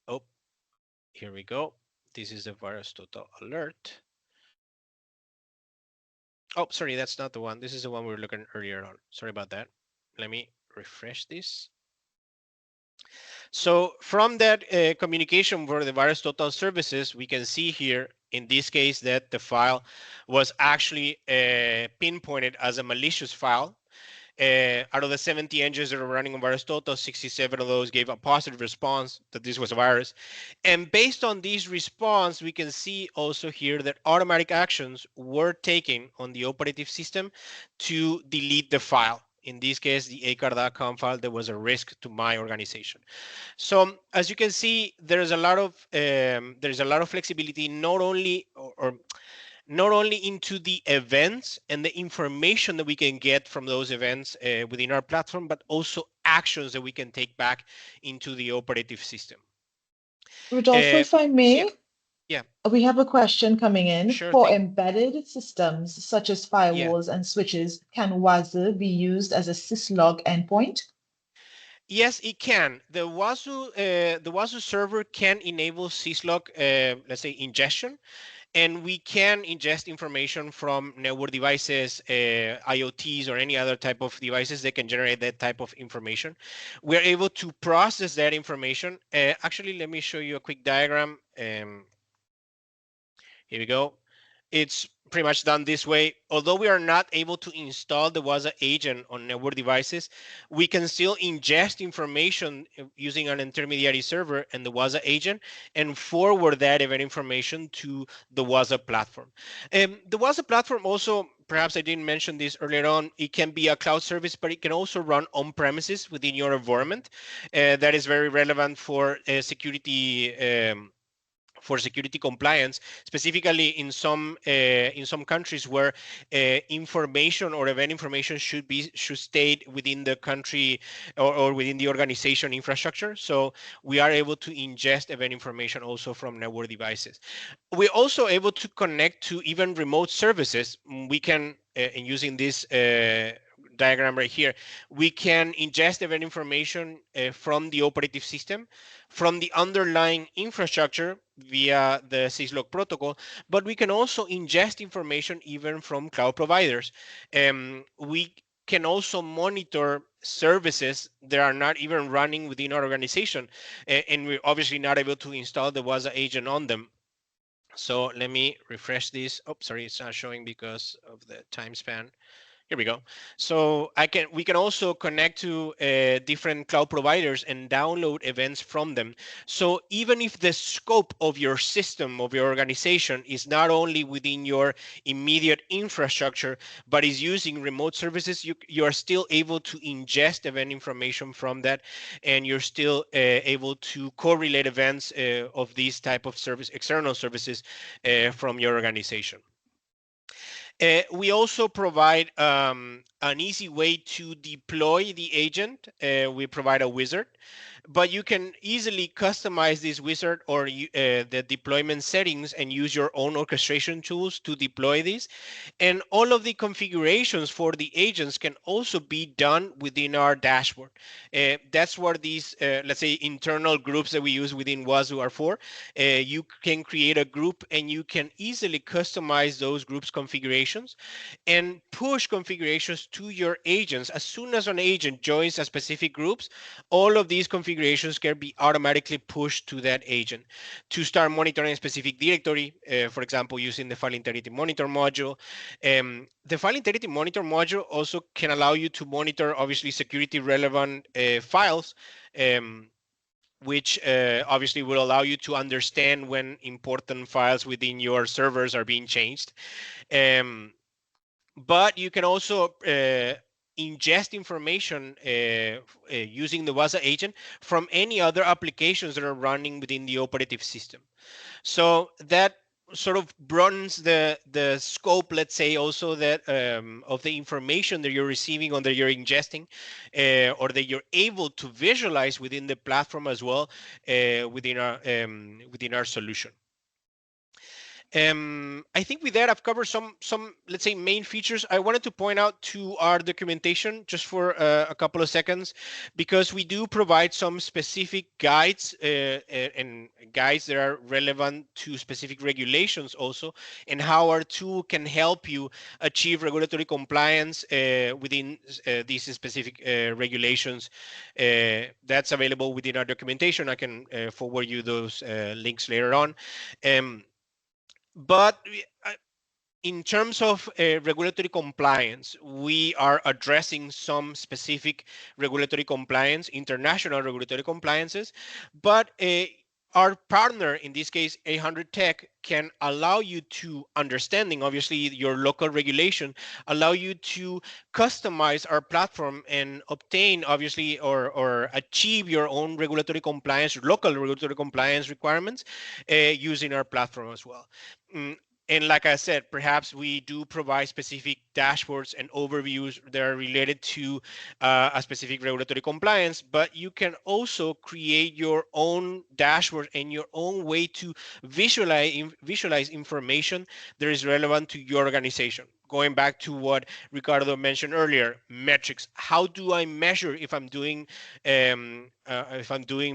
Oh, here we go. This is the virus total alert. Oh, sorry, that's not the one. This is the one we were looking earlier on. Sorry about that. Let me refresh this. So from that communication for the virus total services, we can see here in this case that the file was actually pinpointed as a malicious file. Out of the 70 engines that are running on VirusTotal, 67 of those gave a positive response that this was a virus. And based on this response, we can see also here that automatic actions were taken on the operative system to delete the file. In this case, the acar.com file that was a risk to my organization. So as you can see, there's a lot of flexibility, not only not only into the events and the information that we can get from those events within our platform, but also actions that we can take back into the operative system. Rodolfo, if I may, yeah, we have a question coming in. Sure For thing. embedded systems such as firewalls and switches, can WAZUH be used as a syslog endpoint? Yes, it can. The WAZUH server can enable syslog, let's say, ingestion. And we can ingest information from network devices, IoTs, or any other type of devices that can generate that type of information. We're able to process that information. Actually, let me show you a quick diagram. Here we go. It's pretty much done this way. Although we are not able to install the WAZUH agent on network devices, we can still ingest information using an intermediary server and the WAZUH agent and forward that event information to the WAZUH platform. The WAZUH platform also, perhaps I didn't mention this earlier on, it can be a cloud service, but it can also run on premises within your environment. That is very relevant for security compliance, specifically in some countries where information or event information should stay within the country or within the organization infrastructure. So we are able to ingest event information also from network devices. We're also able to connect to even remote services. We can, in using this diagram right here, we can ingest event information from the operative system, from the underlying infrastructure via the syslog protocol, but we can also ingest information even from cloud providers. We can also monitor services that are not even running within our organization, and we're obviously not able to install the WAZUH agent on them. So let me refresh this. Oh, sorry, it's not showing because of the time span. Here we go. So we can also connect to different cloud providers and download events from them. So even if the scope of your system, of your organization, is not only within your immediate infrastructure, but is using remote services, you are still able to ingest event information from that, and you're still able to correlate events of these type of external services from your organization. We also provide an easy way to deploy the agent. We provide a wizard, but you can easily customize this wizard or the deployment settings and use your own orchestration tools to deploy these. And all of the configurations for the agents can also be done within our dashboard. That's what these, let's say, internal groups that we use within WAZUH are for. You can create a group and you can easily customize those groups configurations and push configurations to your agents. As soon as an agent joins a specific groups, all of these configurations configurations can be automatically pushed to that agent to start monitoring a specific directory, for example, using the File Integrity Monitor module. The File Integrity Monitor module also can allow you to monitor, obviously, security relevant files, which obviously will allow you to understand when important files within your servers are being changed. But you can also ingest information using the WAZUH agent from any other applications that are running within the operative system. So that sort of broadens the scope, let's say, also that of the information that you're receiving or that you're ingesting, or that you're able to visualize within the platform as well, within our solution. I think with that, I've covered some, let's say, main features. I wanted to point out to our documentation just for a couple of seconds, because we do provide some specific guides and guides that are relevant to specific regulations also, and how our tool can help you achieve regulatory compliance within these specific regulations. That's available within our documentation. I can forward you those links later on. But in terms of regulatory compliance, we are addressing some specific regulatory compliance, international regulatory compliances, but our partner, in this case, 800 Tech, can allow you to, understanding obviously your local regulation, allow you to customize our platform and obtain, obviously, or achieve your own regulatory compliance, local regulatory compliance requirements using our platform as well. And like I said, perhaps we do provide specific dashboards and overviews that are related to a specific regulatory compliance, but you can also create your own dashboard and your own way to visualize information that is relevant to your organization. Going back to what Ricardo mentioned earlier, metrics. How do I measure if I'm doing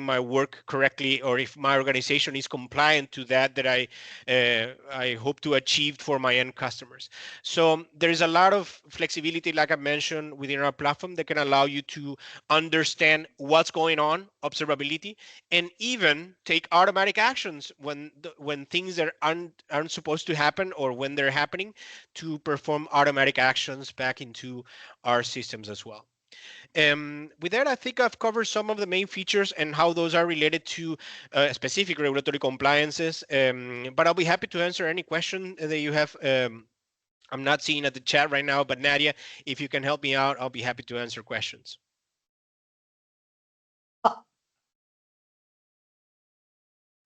my work correctly, or if my organization is compliant to that I hope to achieve for my end customers? So there is a lot of flexibility, like I mentioned, within our platform that can allow you to understand what's going on, observability, and even take automatic actions when things that aren't supposed to happen, or when they're happening, to perform automatic actions back into our systems as well. With that, I think I've covered some of the main features and how those are related to specific regulatory compliances, but I'll be happy to answer any question that you have. I'm not seeing at the chat right now, but Nadia, if you can help me out, I'll be happy to answer questions.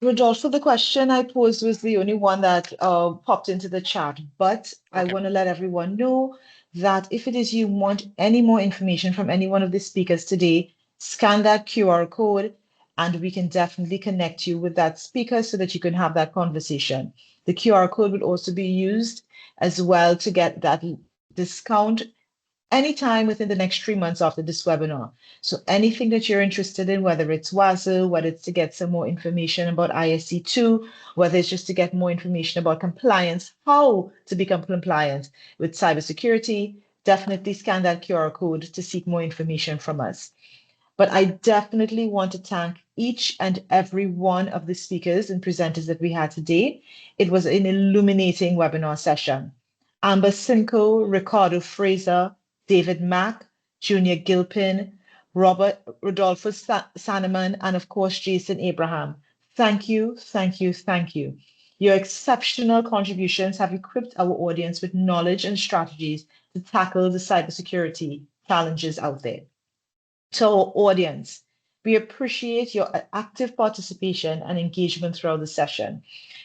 Rodolfo, the question I posed was the only one that popped into the chat, but I want to let everyone know that if it is you want any more information from any one of the speakers today, scan that QR code and we can definitely connect you with that speaker so that you can have that conversation. The QR code will also be used as well to get that discount anytime within the next 3 months after this webinar. So anything that you're interested in, whether it's WAZUH, whether it's to get some more information about ISC2, whether it's just to get more information about compliance, how to become compliant with cybersecurity, definitely scan that QR code to seek more information from us. But I definitely want to thank each and every one of the speakers and presenters that we had today. It was an illuminating webinar session. Amber Simcoe, Ricardo Fraser, David Mack, Junior Gilpin, Robert Rodolfo Sanneman, and of course, Jason Abraham. Thank you, thank you, thank you. Your exceptional contributions have equipped our audience with knowledge and strategies to tackle the cybersecurity challenges out there. To our audience, we appreciate your active participation and engagement throughout the session.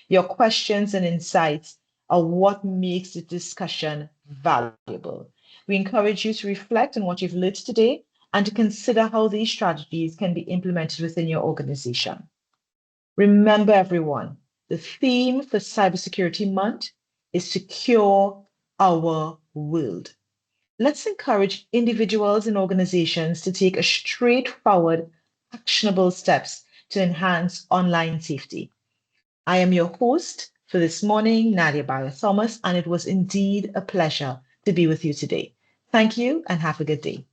Your questions and insights are what makes the discussion valuable. We encourage you to reflect on what you've learned today and to consider how these strategies can be implemented within your organization. Remember, everyone, the theme for Cybersecurity Month is Secure Our World. Let's encourage individuals and organizations to take a straightforward, actionable steps to enhance online safety. I am your host for this morning, Nadia Bayer-Thomas, and it was indeed a pleasure to be with you today. Thank you and have a good day.